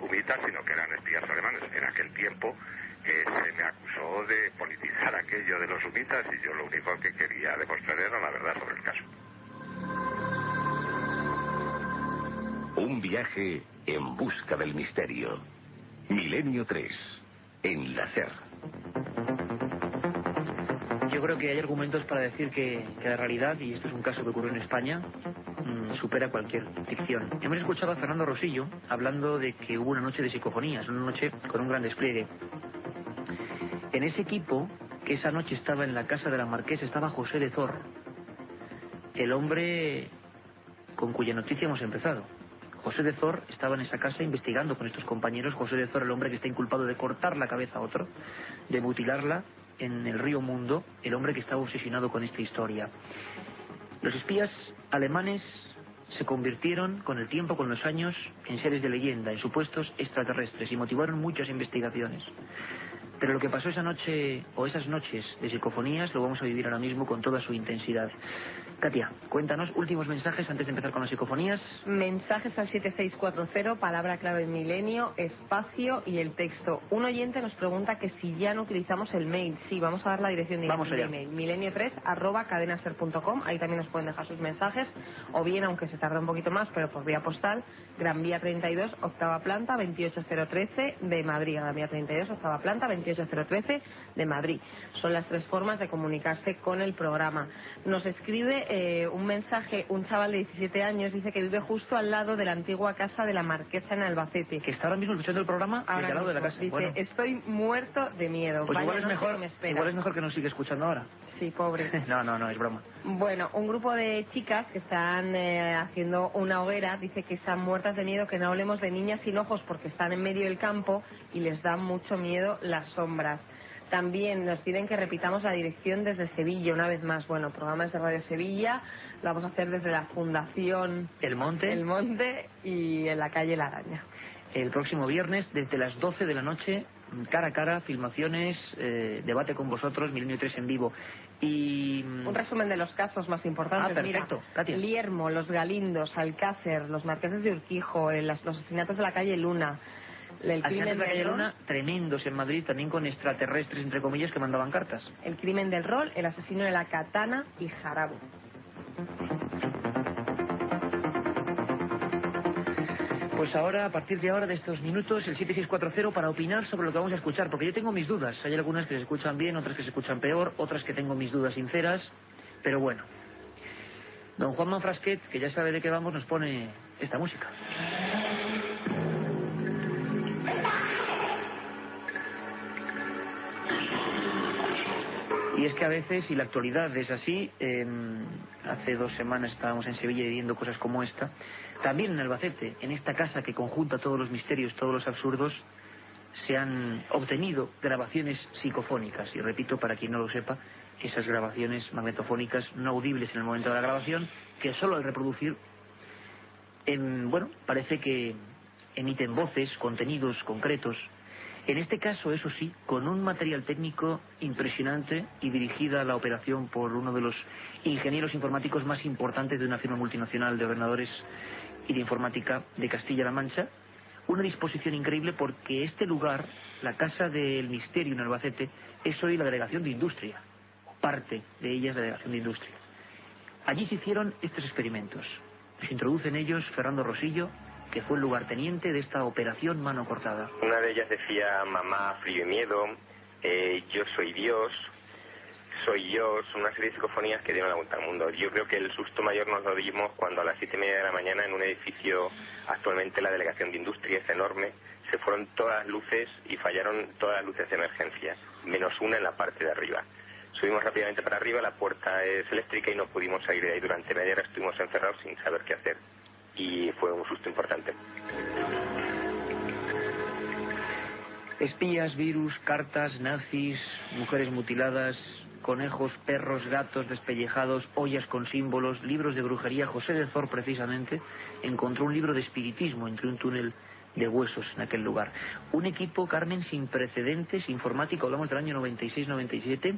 humitas, sino que eran espías alemanes. En aquel tiempo se me acusó de politizar aquello de los humitas, y yo lo único que quería demostrar era la verdad sobre el caso. Un viaje en busca del misterio. Milenio 3, en la SER. Yo creo que hay argumentos para decir que la realidad, y esto es un caso que ocurrió en España, supera cualquier ficción. Hemos escuchado a Fernando Rosillo hablando de que hubo una noche de psicofonías, una noche con un gran despliegue. En ese equipo, que esa noche estaba en la casa de la Marquesa, estaba José de Zor, el hombre con cuya noticia hemos empezado. José de Zor estaba en esa casa investigando con estos compañeros. José de Zor, el hombre que está inculpado de cortar la cabeza a otro, de mutilarla en el río Mundo, el hombre que estaba obsesionado con esta historia. Los espías alemanes se convirtieron con el tiempo, con los años, en seres de leyenda, en supuestos extraterrestres, y motivaron muchas investigaciones. Pero lo que pasó esa noche, o esas noches de psicofonías, lo vamos a vivir ahora mismo con toda su intensidad. Katia, cuéntanos, últimos mensajes antes de empezar con las psicofonías. Mensajes al 7640, palabra clave milenio, espacio y el texto. Un oyente nos pregunta que si ya no utilizamos el mail. Sí, vamos a dar la dirección de email. milenio3@cadenaser.com. Ahí también nos pueden dejar sus mensajes. O bien, aunque se tarde un poquito más, pero por vía postal, Gran Vía 32, octava planta, 28013 de Madrid. Gran Vía 32, octava planta, 28013 de Madrid. Son las tres formas de comunicarse con el programa. Nos escribe un mensaje, un chaval de 17 años, dice que vive justo al lado de la antigua casa de la Marquesa en Albacete. Que está ahora mismo escuchando el programa ahora al lado de la casa. Dice, bueno, estoy muerto de miedo. Pues igual es mejor que nos siga escuchando ahora. Sí, pobre. No, es broma. Bueno, un grupo de chicas que están haciendo una hoguera, dice que están muertas de miedo, que no hablemos de niñas sin ojos porque están en medio del campo y les dan mucho miedo las sombras. También nos piden que repitamos la dirección desde Sevilla una vez más. Bueno, programas de Radio Sevilla, lo vamos a hacer desde la Fundación El Monte y en la calle La Araña. El próximo viernes, desde las 12 de la noche, cara a cara, filmaciones, debate con vosotros, Milenio 3 en vivo. Y un resumen de los casos más importantes. Perfecto. Mira, Katia. Liermo, Los Galindos, Alcácer, los Marqueses de Urquijo, los asesinatos de la calle Luna. El crimen de la calle del Luna, tremendos en Madrid, también con extraterrestres, entre comillas, que mandaban cartas. El crimen del rol, el asesino de la katana y Jarabo. Pues ahora, a partir de ahora, de estos minutos, el 7640 para opinar sobre lo que vamos a escuchar, porque yo tengo mis dudas. Hay algunas que se escuchan bien, otras que se escuchan peor, otras que tengo mis dudas sinceras, pero bueno. Don Juan Manfrasquet, que ya sabe de qué vamos, nos pone esta música. Y es que a veces, y la actualidad es así, hace 2 semanas estábamos en Sevilla viviendo cosas como esta, también en Albacete, en esta casa que conjunta todos los misterios, todos los absurdos, se han obtenido grabaciones psicofónicas. Y repito, para quien no lo sepa, esas grabaciones magnetofónicas no audibles en el momento de la grabación, que solo al reproducir Bueno, parece que emiten voces, contenidos concretos. En este caso, eso sí, con un material técnico impresionante y dirigida a la operación por uno de los ingenieros informáticos más importantes de una firma multinacional de ordenadores y de informática de Castilla-La Mancha. Una disposición increíble porque este lugar, la Casa del Misterio en Albacete, es hoy la Delegación de Industria. Parte de ella es la Delegación de Industria. Allí se hicieron estos experimentos. Se introduce en ellos Fernando Rosillo, que fue el lugarteniente de esta operación Mano Cortada. Una de ellas decía: mamá, frío y miedo, yo soy Dios, soy yo. Son una serie de psicofonías que dieron la vuelta al mundo. Yo creo que el susto mayor nos lo dimos cuando a las 7:30 de la mañana, en un edificio, actualmente la Delegación de Industria, es enorme, se fueron todas las luces y fallaron todas las luces de emergencia, menos una en la parte de arriba. Subimos rápidamente para arriba, la puerta es eléctrica y no pudimos salir de ahí. Durante media hora estuvimos encerrados sin saber qué hacer. Y fue un susto importante. Espías, virus, cartas, nazis, mujeres mutiladas, conejos, perros, gatos despellejados, ollas con símbolos, libros de brujería. José de Zor, precisamente, encontró un libro de espiritismo entre un túnel de huesos en aquel lugar. Un equipo, Carmen, sin precedentes, informático, hablamos del año 96-97,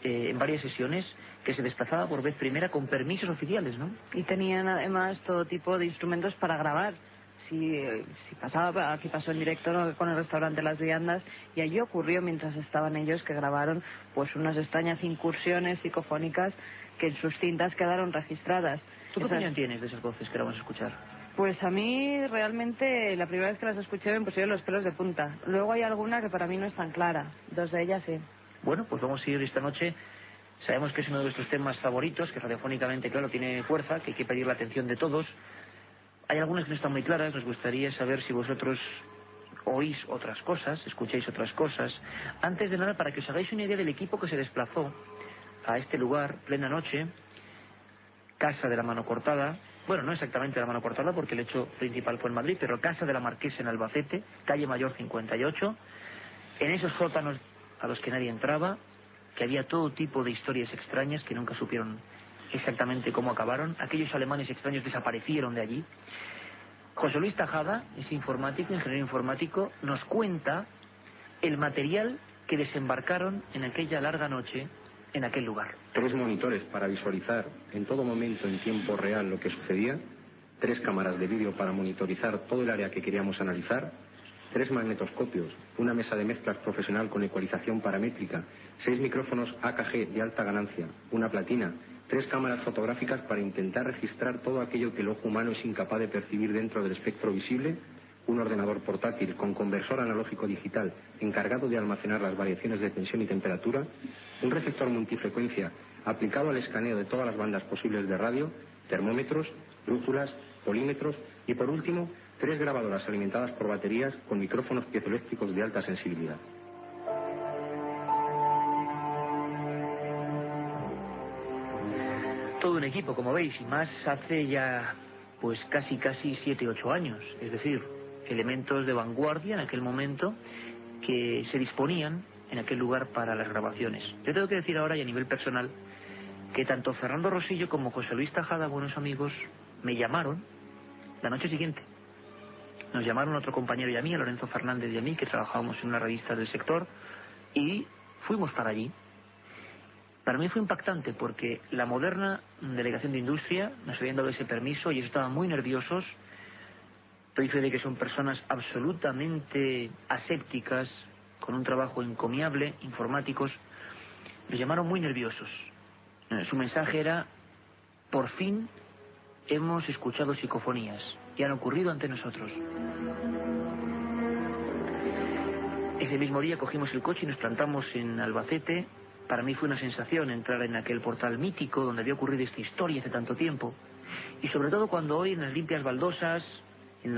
en varias sesiones, que se desplazaba por vez primera con permisos oficiales, ¿no? Y tenían además todo tipo de instrumentos para grabar. Si pasaba, aquí pasó en directo, ¿no?, con el restaurante Las Viandas, y allí ocurrió mientras estaban ellos, que grabaron pues unas extrañas incursiones psicofónicas que en sus cintas quedaron registradas. ¿Tú qué opinión tienes de esas voces que vamos a escuchar? Pues a mí realmente la primera vez que las escuché me pusieron los pelos de punta. Luego hay alguna que para mí no es tan clara. Dos de ellas sí. Bueno, pues vamos a ir esta noche. Sabemos que es uno de nuestros temas favoritos, que radiofónicamente, claro, tiene fuerza, que hay que pedir la atención de todos. Hay algunas que no están muy claras. Nos gustaría saber si vosotros oís otras cosas, escucháis otras cosas. Antes de nada, para que os hagáis una idea del equipo que se desplazó a este lugar, plena noche, Casa de la Mano Cortada. Bueno, no exactamente la Mano Cortada, porque el hecho principal fue en Madrid, pero Casa de la Marquesa en Albacete, calle Mayor 58. En esos sótanos a los que nadie entraba, que había todo tipo de historias extrañas que nunca supieron exactamente cómo acabaron. Aquellos alemanes extraños desaparecieron de allí. José Luis Tajada, ese informático, ingeniero informático, nos cuenta el material que desembarcaron en aquella larga noche en aquel lugar. 3 monitores para visualizar en todo momento, en tiempo real, lo que sucedía, 3 cámaras de vídeo para monitorizar todo el área que queríamos analizar, 3 magnetoscopios, una mesa de mezclas profesional con ecualización paramétrica, 6 micrófonos AKG de alta ganancia, una platina, 3 cámaras fotográficas para intentar registrar todo aquello que el ojo humano es incapaz de percibir dentro del espectro visible, un ordenador portátil con conversor analógico digital encargado de almacenar las variaciones de tensión y temperatura, un receptor multifrecuencia aplicado al escaneo de todas las bandas posibles de radio, termómetros, brújulas, polímetros y, por último, 3 grabadoras alimentadas por baterías con micrófonos piezoeléctricos de alta sensibilidad. Todo un equipo, como veis, y más hace ya pues casi 7-8 años. Es decir, elementos de vanguardia en aquel momento que se disponían en aquel lugar para las grabaciones. Yo tengo que decir ahora, y a nivel personal, que tanto Fernando Rosillo como José Luis Tajada, buenos amigos, me llamaron la noche siguiente. Nos llamaron otro compañero y a mí, a Lorenzo Fernández y a mí, que trabajábamos en una revista del sector, y fuimos para allí. Para mí fue impactante porque la moderna Delegación de Industria nos habían dado ese permiso y ellos estaban muy nerviosos. Doy fe de que son personas absolutamente asépticas, con un trabajo encomiable, informáticos. Los llamaron muy nerviosos. Su mensaje era: por fin hemos escuchado psicofonías y han ocurrido ante nosotros. Ese mismo día cogimos el coche y nos plantamos en Albacete. Para mí fue una sensación entrar en aquel portal mítico donde había ocurrido esta historia hace tanto tiempo. Y sobre todo cuando hoy en las limpias baldosas, en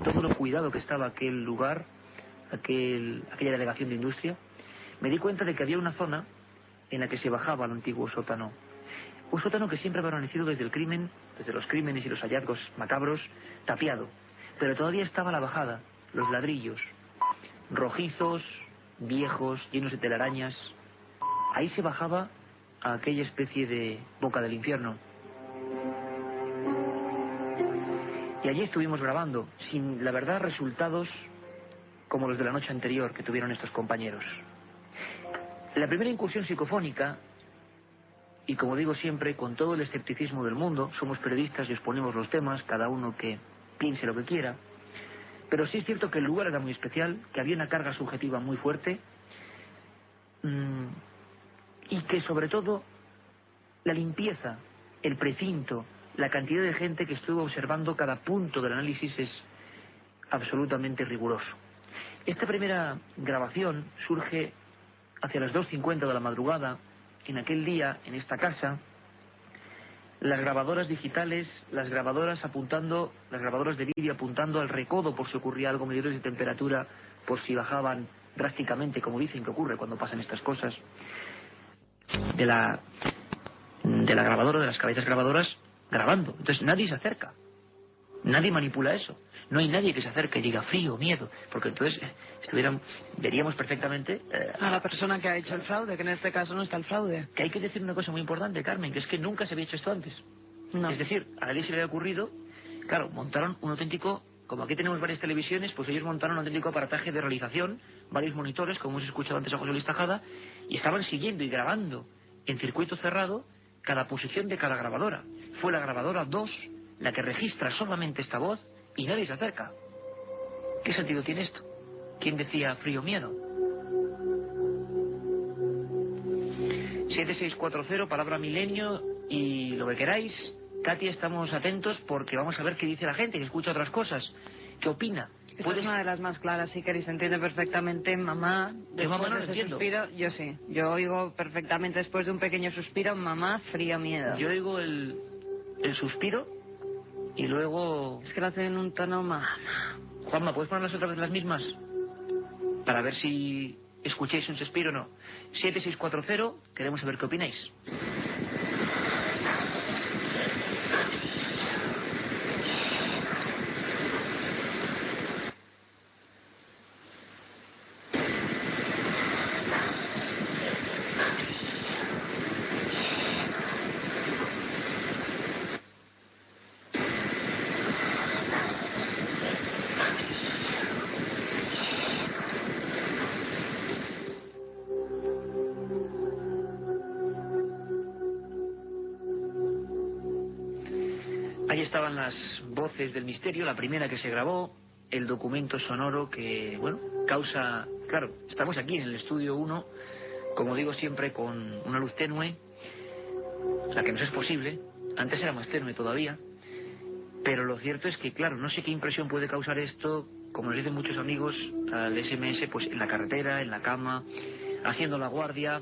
todo lo cuidado que estaba aquel lugar, aquella Delegación de Industria, me di cuenta de que había una zona en la que se bajaba al antiguo sótano. Un sótano que siempre ha permanecido desde el crimen, desde los crímenes y los hallazgos macabros, tapiado. Pero todavía estaba la bajada, los ladrillos, rojizos, viejos, llenos de telarañas. Ahí se bajaba a aquella especie de boca del infierno. allí estuvimos grabando, sin, la verdad, resultados como los de la noche anterior que tuvieron estos compañeros. La primera incursión psicofónica, y como digo siempre, con todo el escepticismo del mundo, somos periodistas y exponemos los temas, cada uno que piense lo que quiera, pero sí es cierto que el lugar era muy especial, que había una carga subjetiva muy fuerte, y que sobre todo la limpieza, el precinto, la cantidad de gente que estuvo observando cada punto del análisis es absolutamente riguroso. Esta primera grabación surge hacia las 2:50 de la madrugada, en aquel día, en esta casa. Las grabadoras digitales, las grabadoras de vídeo apuntando al recodo por si ocurría algo, medidores de temperatura por si bajaban drásticamente, como dicen que ocurre cuando pasan estas cosas. De la grabadora, de las cabezas grabadoras, grabando. Entonces nadie se acerca, nadie manipula eso. No hay nadie que se acerque y diga frío, miedo, porque entonces veríamos perfectamente a la persona que ha hecho el fraude, que en este caso no está el fraude. Que hay que decir una cosa muy importante, Carmen, que es que nunca se había hecho esto antes. No. Es decir, a nadie se le había ocurrido, claro, montaron un auténtico, como aquí tenemos varias televisiones, pues ellos montaron un auténtico aparataje de realización, varios monitores, como hemos escuchado antes a José Luis Tajada, y estaban siguiendo y grabando en circuito cerrado cada posición de cada grabadora. Fue la grabadora 2 la que registra solamente esta voz y nadie se acerca. ¿Qué sentido tiene esto? ¿Quién decía frío, miedo? 7640, palabra milenio y lo que queráis. Katia, estamos atentos porque vamos a ver qué dice la gente, que escucha otras cosas. ¿Qué opina? Esta es una de las más claras, sí, que se entiende perfectamente. Mamá, mamá no de ese entiendo. Suspiro, yo sí. Yo oigo perfectamente después de un pequeño suspiro, mamá, frío, miedo. Yo oigo el suspiro y luego... Es que lo hacen en un tono mamá. Juanma, ¿puedes ponerlas otra vez las mismas? Para ver si escucháis un suspiro o no. 7640, queremos saber qué opináis. Ahí estaban las voces del misterio, la primera que se grabó, el documento sonoro que, bueno, causa... Claro, estamos aquí en el estudio 1, como digo siempre, con una luz tenue, la que nos es posible, antes era más tenue todavía, pero lo cierto es que, claro, no sé qué impresión puede causar esto, como nos dicen muchos amigos, al SMS, pues en la carretera, en la cama, haciendo la guardia.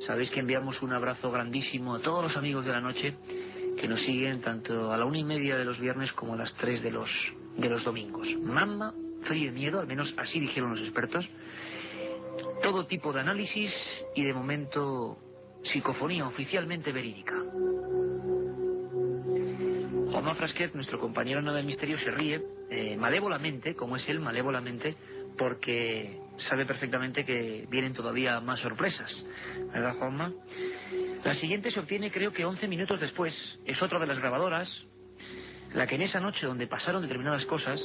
Sabéis que enviamos un abrazo grandísimo a todos los amigos de la noche que nos siguen tanto a la 1:30 de los viernes como a las 3 de los domingos. Mamá, frío y miedo, al menos así dijeron los expertos. Todo tipo de análisis y de momento psicofonía oficialmente verídica. Juanma Frasquet, nuestro compañero en Nada del Misterio, se ríe malévolamente, como es él, malévolamente, porque sabe perfectamente que vienen todavía más sorpresas, ¿verdad, Juanma? La siguiente se obtiene creo que 11 minutos después. Es otra de las grabadoras, la que en esa noche donde pasaron determinadas cosas,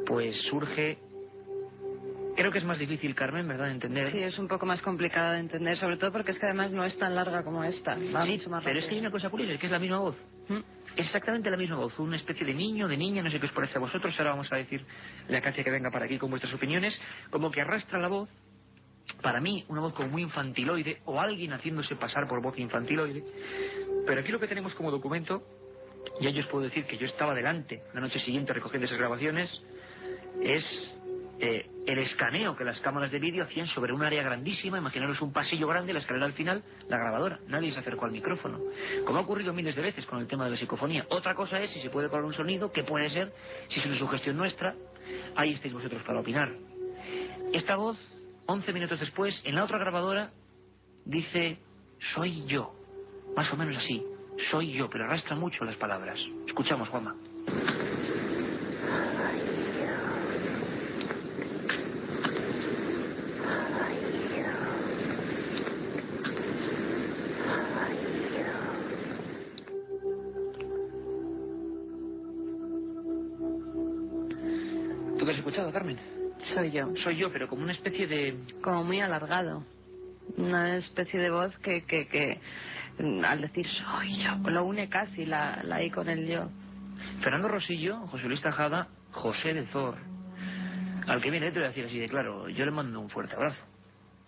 pues surge... Creo que es más difícil, Carmen, ¿verdad?, de entender. Sí, es un poco más complicada de entender, sobre todo porque es que además no es tan larga como esta. Va Sí, mucho más pero es rápido. que hay una cosa curiosa, es que es la misma voz. Es exactamente la misma voz, una especie de niño, de niña, no sé qué os parece a vosotros. Ahora vamos a decirle a Katia que venga para aquí con vuestras opiniones. Como que arrastra la voz, para mí, una voz como muy infantiloide, o alguien haciéndose pasar por voz infantiloide. Pero aquí lo que tenemos como documento, ya yo os puedo decir que yo estaba delante la noche siguiente recogiendo esas grabaciones, es el escaneo que las cámaras de vídeo hacían sobre un área grandísima. Imaginaros un pasillo grande, la escalera al final, la grabadora. Nadie se acercó al micrófono, como ha ocurrido miles de veces con el tema de la psicofonía. Otra cosa es si se puede colar un sonido, que puede ser, si es una sugestión nuestra. Ahí estáis vosotros para opinar. Esta voz, 11 minutos después, en la otra grabadora, dice, soy yo. Más o menos así, soy yo, pero arrastra mucho las palabras. Escuchamos, Juanma. ¿Tú qué has escuchado, Carmen? Soy yo. Soy yo, pero como una especie de... Como muy alargado. Una especie de voz que al decir soy yo, lo une casi la I con el yo. Fernando Rosillo, José Luis Tajada, José de Zor. Al que viene te voy a decir así de claro, yo le mando un fuerte abrazo.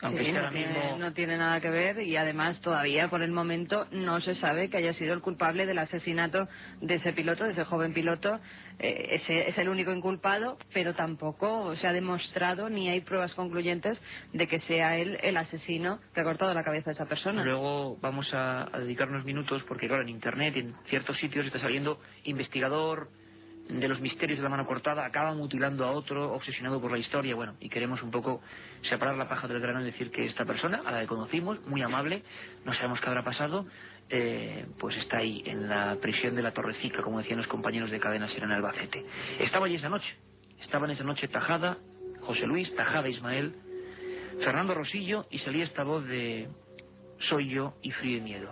Aunque Sí, sea ahora mismo... no tiene nada que ver y además todavía por el momento no se sabe que haya sido el culpable del asesinato de ese piloto, de ese joven piloto. Ese es el único inculpado, pero tampoco se ha demostrado ni hay pruebas concluyentes de que sea él el asesino que ha cortado la cabeza a esa persona. Luego vamos a dedicar unos minutos porque claro, en internet, en ciertos sitios está saliendo investigador de los misterios de la mano cortada, acaba mutilando a otro, obsesionado por la historia, bueno, y queremos un poco separar la paja del grano y decir que esta persona, a la que conocimos, muy amable, no sabemos qué habrá pasado, pues está ahí, en la prisión de la Torrecica, como decían los compañeros de Cadena Ser en Albacete. Estaba allí esa noche, estaban esa noche Tajada, José Luis, Tajada Ismael, Fernando Rosillo, y salía esta voz de soy yo y frío y miedo.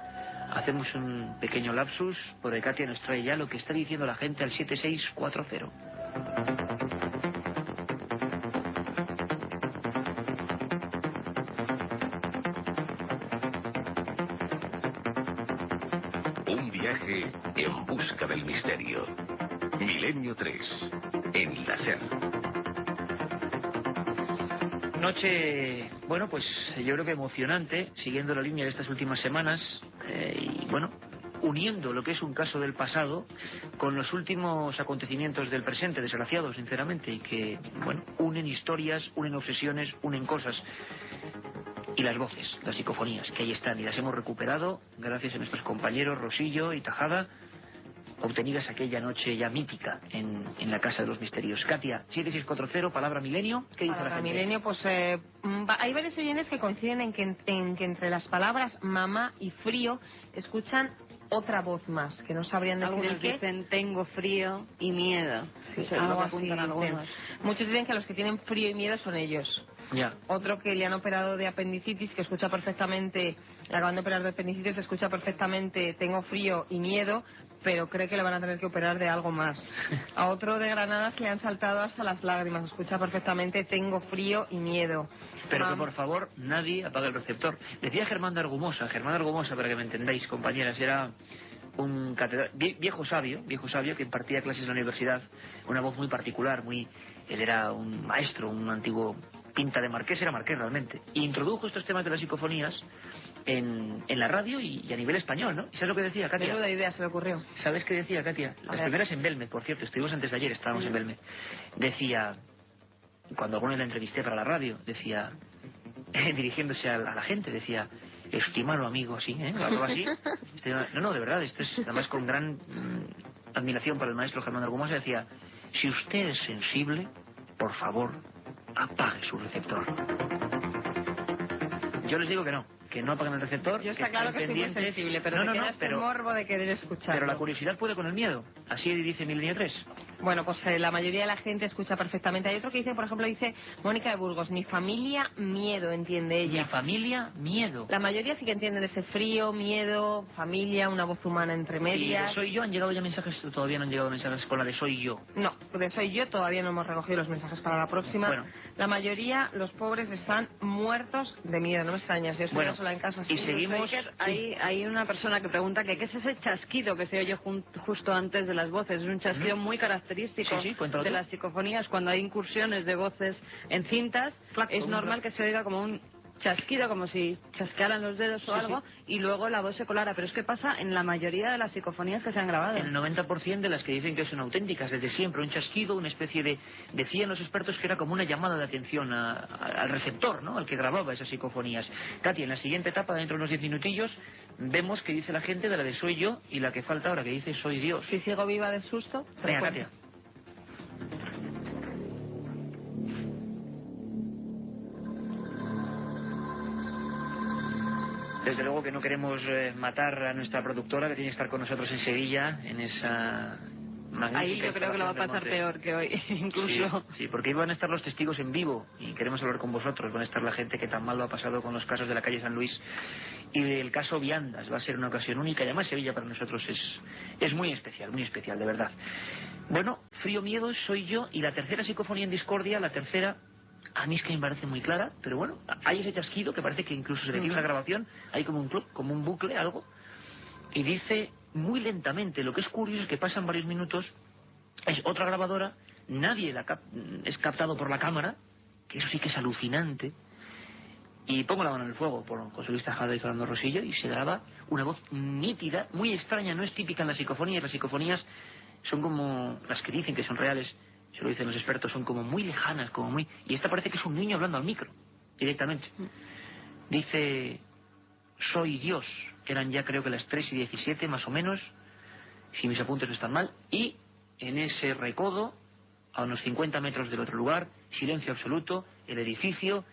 Hacemos un pequeño lapsus, porque Katia nos trae ya lo que está diciendo la gente al 7640. Un viaje en busca del misterio. Milenio 3, en la SER. Noche, bueno, pues yo creo que emocionante, siguiendo la línea de estas últimas semanas, y bueno, uniendo lo que es un caso del pasado con los últimos acontecimientos del presente, desgraciados, sinceramente, y que, bueno, unen historias, unen obsesiones, unen cosas. Y las voces, las psicofonías, que ahí están, y las hemos recuperado gracias a nuestros compañeros Rosillo y Tajada, obtenidas aquella noche ya mítica en la Casa de los Misterios. Katia, 7640, palabra milenio, ¿qué dice la gente? Milenio, pues hay varios oyentes que coinciden en que entre las palabras mamá y frío escuchan otra voz más, que no sabrían decir Algunos el qué. dicen tengo frío y miedo. Sí, Eso es algo lo que así apuntan dicen. algunos. Muchos dicen que los que tienen frío y miedo son ellos. Ya. Otro que le han operado de apendicitis, que escucha perfectamente, le acaban de operar de apendicitis, escucha perfectamente tengo frío y miedo, pero cree que le van a tener que operar de algo más. A otro de Granadas le han saltado hasta las lágrimas, escucha perfectamente tengo frío y miedo. Pero que por favor nadie apague el receptor. Decía Germán de Argumosa, para que me entendáis, compañeras, era un viejo sabio que impartía clases en la universidad, una voz muy particular, él era un maestro, un antiguo pinta de marqués, era marqués realmente, e introdujo estos temas de las psicofonías en la radio y a nivel español, ¿no? ¿Y sabes lo que decía, Katia? Menuda idea se le ocurrió. ¿Sabes qué decía, Katia? Las primeras en Belmed, por cierto, estuvimos antes de ayer, estábamos en Belmed. Decía, cuando alguna vez la entrevisté para la radio, decía, dirigiéndose a la gente, decía, estimado amigo, así, algo así. No, de verdad, esto es además con gran admiración para el maestro Germán Argumosa, decía, si usted es sensible, por favor, apague su receptor. Yo les digo que no apaguen el receptor. Yo está claro que soy muy sensible, pero me queda ese morbo de querer escuchar. Pero la curiosidad puede con el miedo. Así dice Milenio 3. Bueno, pues la mayoría de la gente escucha perfectamente. Hay otro que dice, por ejemplo, dice Mónica de Burgos, mi familia, miedo, entiende ella. Mi familia, miedo. La mayoría sí que entienden ese frío, miedo, familia, una voz humana entre medias. ¿Y de soy yo? ¿Han llegado ya mensajes? Todavía no han llegado mensajes con la de soy yo. No, de soy yo todavía no hemos recogido los mensajes para la próxima. Bueno. La mayoría, los pobres, están muertos de miedo, no me extraña. Si yo estoy sola en casa... Y seguimos... Hay una persona que pregunta que qué es ese chasquido que se oye justo antes de las voces. Es un chasquido muy característico de las psicofonías. Cuando hay incursiones de voces en cintas, es normal que se oiga como un chasquido, como si chasquearan los dedos o algo, y luego la voz se colara. Pero es que pasa en la mayoría de las psicofonías que se han grabado. En el 90% de las que dicen que son auténticas, desde siempre, un chasquido, una especie de... Decían los expertos que era como una llamada de atención al receptor, ¿no? Al que grababa esas psicofonías. Katia, en la siguiente etapa, dentro de unos 10 minutillos, vemos que dice la gente de la de soy yo y la que falta ahora, que dice soy Dios. Si sigo viva de susto... Venga, Katia. Desde luego que no queremos matar a nuestra productora, que tiene que estar con nosotros en Sevilla, en esa magnífica... Ahí yo creo que lo va a pasar peor que hoy, incluso. Sí, porque ahí van a estar los testigos en vivo y queremos hablar con vosotros. Van a estar la gente que tan mal lo ha pasado con los casos de la calle San Luis y del caso Viandas. Va a ser una ocasión única y además Sevilla para nosotros es muy especial, de verdad. Bueno, Frío Miedo soy yo, y la tercera Psicofonía en Discordia, la tercera, a mí es que me parece muy clara, pero bueno, hay ese chasquido que parece que incluso se detiene una grabación, hay como un bucle, algo, y dice muy lentamente. Lo que es curioso es que pasan varios minutos, es otra grabadora, nadie es captado por la cámara, que eso sí que es alucinante, y pongo la mano en el fuego por José Luis Tejada y Fernando Rosillo, y se graba una voz nítida, muy extraña, no es típica en las psicofonías. Las psicofonías son como las que dicen que son reales, se lo dicen los expertos, son como muy lejanas, y esta parece que es un niño hablando al micro, directamente. Dice, soy Dios, eran ya creo que las 3:17 más o menos, si mis apuntes no están mal, y en ese recodo, a unos 50 metros del otro lugar, silencio absoluto, el edificio,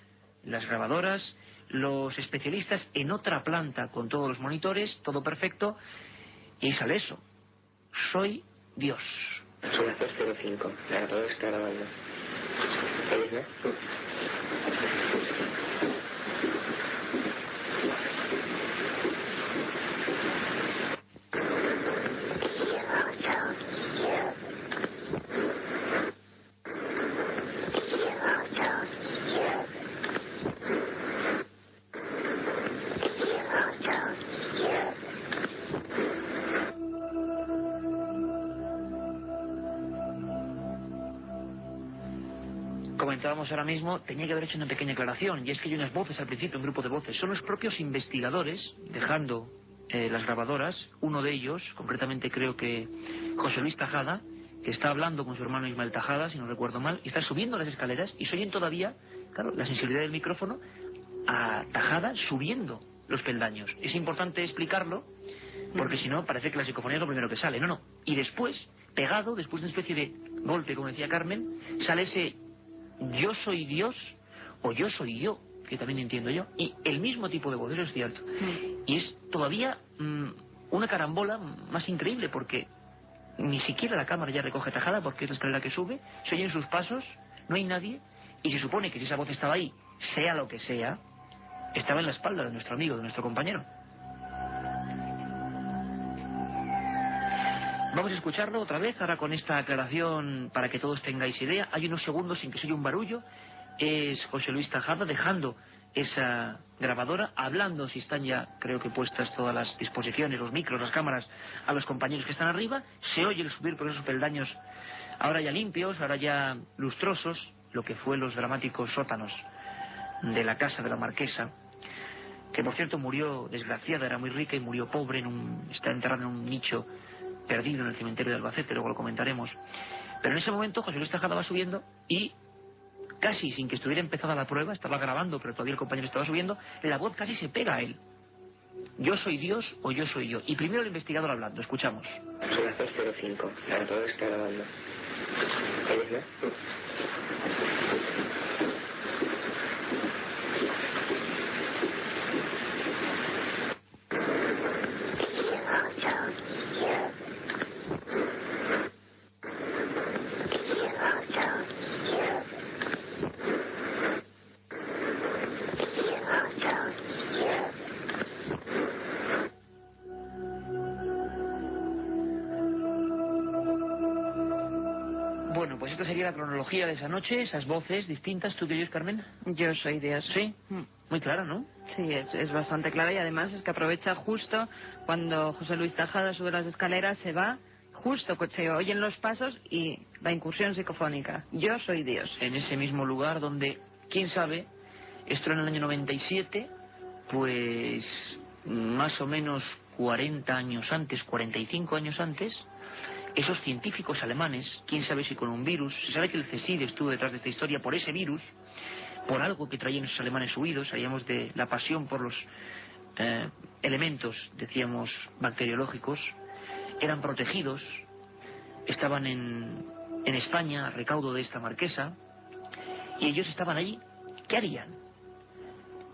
las grabadoras, los especialistas en otra planta con todos los monitores, todo perfecto, y sale eso, soy Dios. Son las 2:05, la grabadora está grabando. ¿Oyes, no? Comentábamos ahora mismo, tenía que haber hecho una pequeña aclaración, y es que hay unas voces al principio, un grupo de voces, son los propios investigadores dejando las grabadoras, uno de ellos, concretamente creo que José Luis Tejada, que está hablando con su hermano Ismael Tejada, si no recuerdo mal, y está subiendo las escaleras y se oyen todavía, claro, la sensibilidad del micrófono a Tejada subiendo los peldaños. Es importante explicarlo, porque si no parece que la psicofonía es lo primero que sale. No. Y después, pegado, después de una especie de golpe, como decía Carmen, sale ese yo soy Dios o yo soy yo, que también entiendo yo, y el mismo tipo de voz, eso es cierto. Y es todavía una carambola más increíble, porque ni siquiera la cámara ya recoge Tejada, porque es la escalera que sube, se oyen sus pasos, no hay nadie, y se supone que si esa voz estaba ahí, sea lo que sea, estaba en la espalda de nuestro amigo, de nuestro compañero. Vamos a escucharlo otra vez, ahora con esta aclaración para que todos tengáis idea. Hay unos segundos sin que se oye un barullo. Es José Luis Tejada dejando esa grabadora, hablando, si están ya, creo que puestas todas las disposiciones, los micros, las cámaras, a los compañeros que están arriba. Se oye el subir por esos peldaños, ahora ya limpios, ahora ya lustrosos, lo que fue los dramáticos sótanos de la casa de la marquesa, que por cierto murió desgraciada, era muy rica y murió pobre, está enterrada en un nicho perdido en el cementerio de Albacete, luego lo comentaremos. Pero en ese momento José Luis Tejada va subiendo y casi sin que estuviera empezada la prueba, estaba grabando pero todavía el compañero estaba subiendo, la voz casi se pega a él. Yo soy Dios o yo soy yo. Y primero el investigador hablando, escuchamos. Son las 2:05, la grabadora está grabando. ¿Oyes, no? Bueno, pues esta sería la cronología de esa noche, esas voces distintas. ¿Tú qué oyes, Carmen? Yo soy Dios. Sí, muy clara, ¿no? Sí, es bastante clara, y además es que aprovecha justo cuando José Luis Tejada sube las escaleras, se va, justo se oyen los pasos y la incursión psicofónica. Yo soy Dios. En ese mismo lugar donde, quién sabe, esto en el año 97, pues más o menos 40 años antes, 45 años antes, esos científicos alemanes, quién sabe si con un virus, se sabe que el CSID estuvo detrás de esta historia por ese virus, por algo que traían esos alemanes huidos, sabíamos de la pasión por los elementos, decíamos, bacteriológicos, eran protegidos, estaban en España a recaudo de esta marquesa, y ellos estaban allí. ¿Qué harían?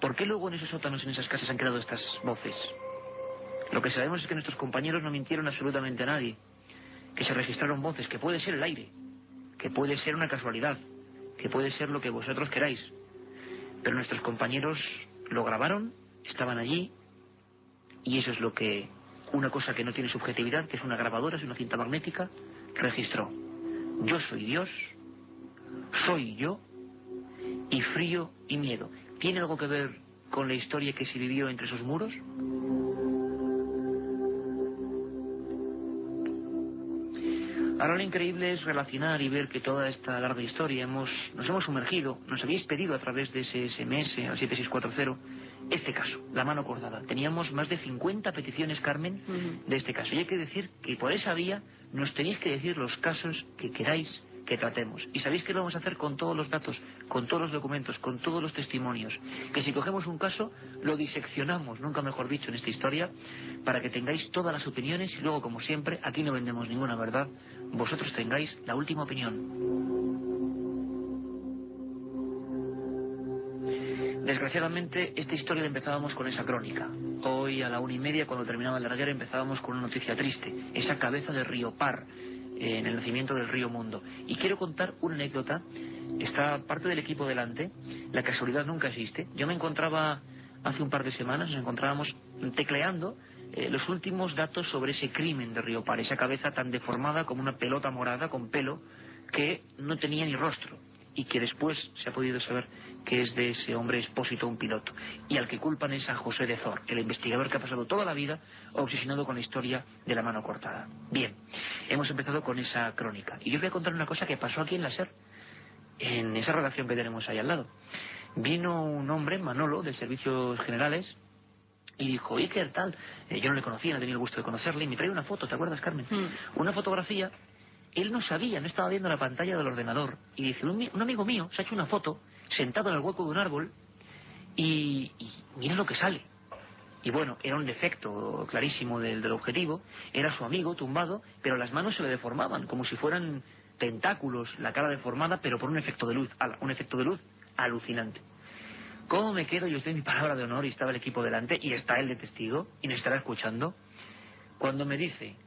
¿Por qué luego en esos sótanos, en esas casas han quedado estas voces? Lo que sabemos es que nuestros compañeros no mintieron absolutamente a nadie, que se registraron voces, que puede ser el aire, que puede ser una casualidad, que puede ser lo que vosotros queráis, pero nuestros compañeros lo grabaron, estaban allí, y eso es lo que una cosa que no tiene subjetividad, que es una grabadora, es una cinta magnética, registró. Yo soy Dios, soy yo, y frío y miedo. ¿Tiene algo que ver con la historia que se vivió entre esos muros? Ahora lo increíble es relacionar y ver que toda esta larga historia nos hemos sumergido, nos habéis pedido a través de ese SMS al 7640 este caso, la mano cortada. Teníamos más de 50 peticiones, Carmen, de este caso. Y hay que decir que por esa vía nos tenéis que decir los casos que queráis que tratemos. Y sabéis que lo vamos a hacer con todos los datos, con todos los documentos, con todos los testimonios. Que si cogemos un caso, lo diseccionamos, nunca mejor dicho, en esta historia, para que tengáis todas las opiniones y luego, como siempre, aquí no vendemos ninguna verdad, vosotros tengáis la última opinión. Desgraciadamente, esta historia la empezábamos con esa crónica. Hoy, a la 1:30, cuando terminaba la guerra, empezábamos con una noticia triste. Esa cabeza de Río Par, en el nacimiento del río Mundo. Y quiero contar una anécdota. Está parte del equipo delante. La casualidad nunca existe. Yo me encontraba, hace un par de semanas, nos encontrábamos tecleando los últimos datos sobre ese crimen de Río Par. Esa cabeza tan deformada como una pelota morada con pelo que no tenía ni rostro. Y que después se ha podido saber que es de ese hombre Expósito, un piloto. Y al que culpan es a José de Zor, el investigador que ha pasado toda la vida obsesionado con la historia de la mano cortada. Bien, hemos empezado con esa crónica. Y yo voy a contar una cosa que pasó aquí en la SER, en esa redacción que tenemos ahí al lado. Vino un hombre, Manolo, de Servicios Generales, y dijo, Iker, tal, yo no le conocía, no tenía el gusto de conocerle, y me trae una foto, ¿te acuerdas, Carmen? Una fotografía. Él no sabía, no estaba viendo la pantalla del ordenador. Y dice, un amigo mío se ha hecho una foto sentado en el hueco de un árbol y mira lo que sale. Y bueno, era un defecto clarísimo del objetivo. Era su amigo tumbado, pero las manos se le deformaban, como si fueran tentáculos, la cara deformada, pero por un efecto de luz. Un efecto de luz alucinante. ¿Cómo me quedo? Yo estoy en mi palabra de honor y estaba el equipo delante y está él de testigo y me estará escuchando. Cuando me dice...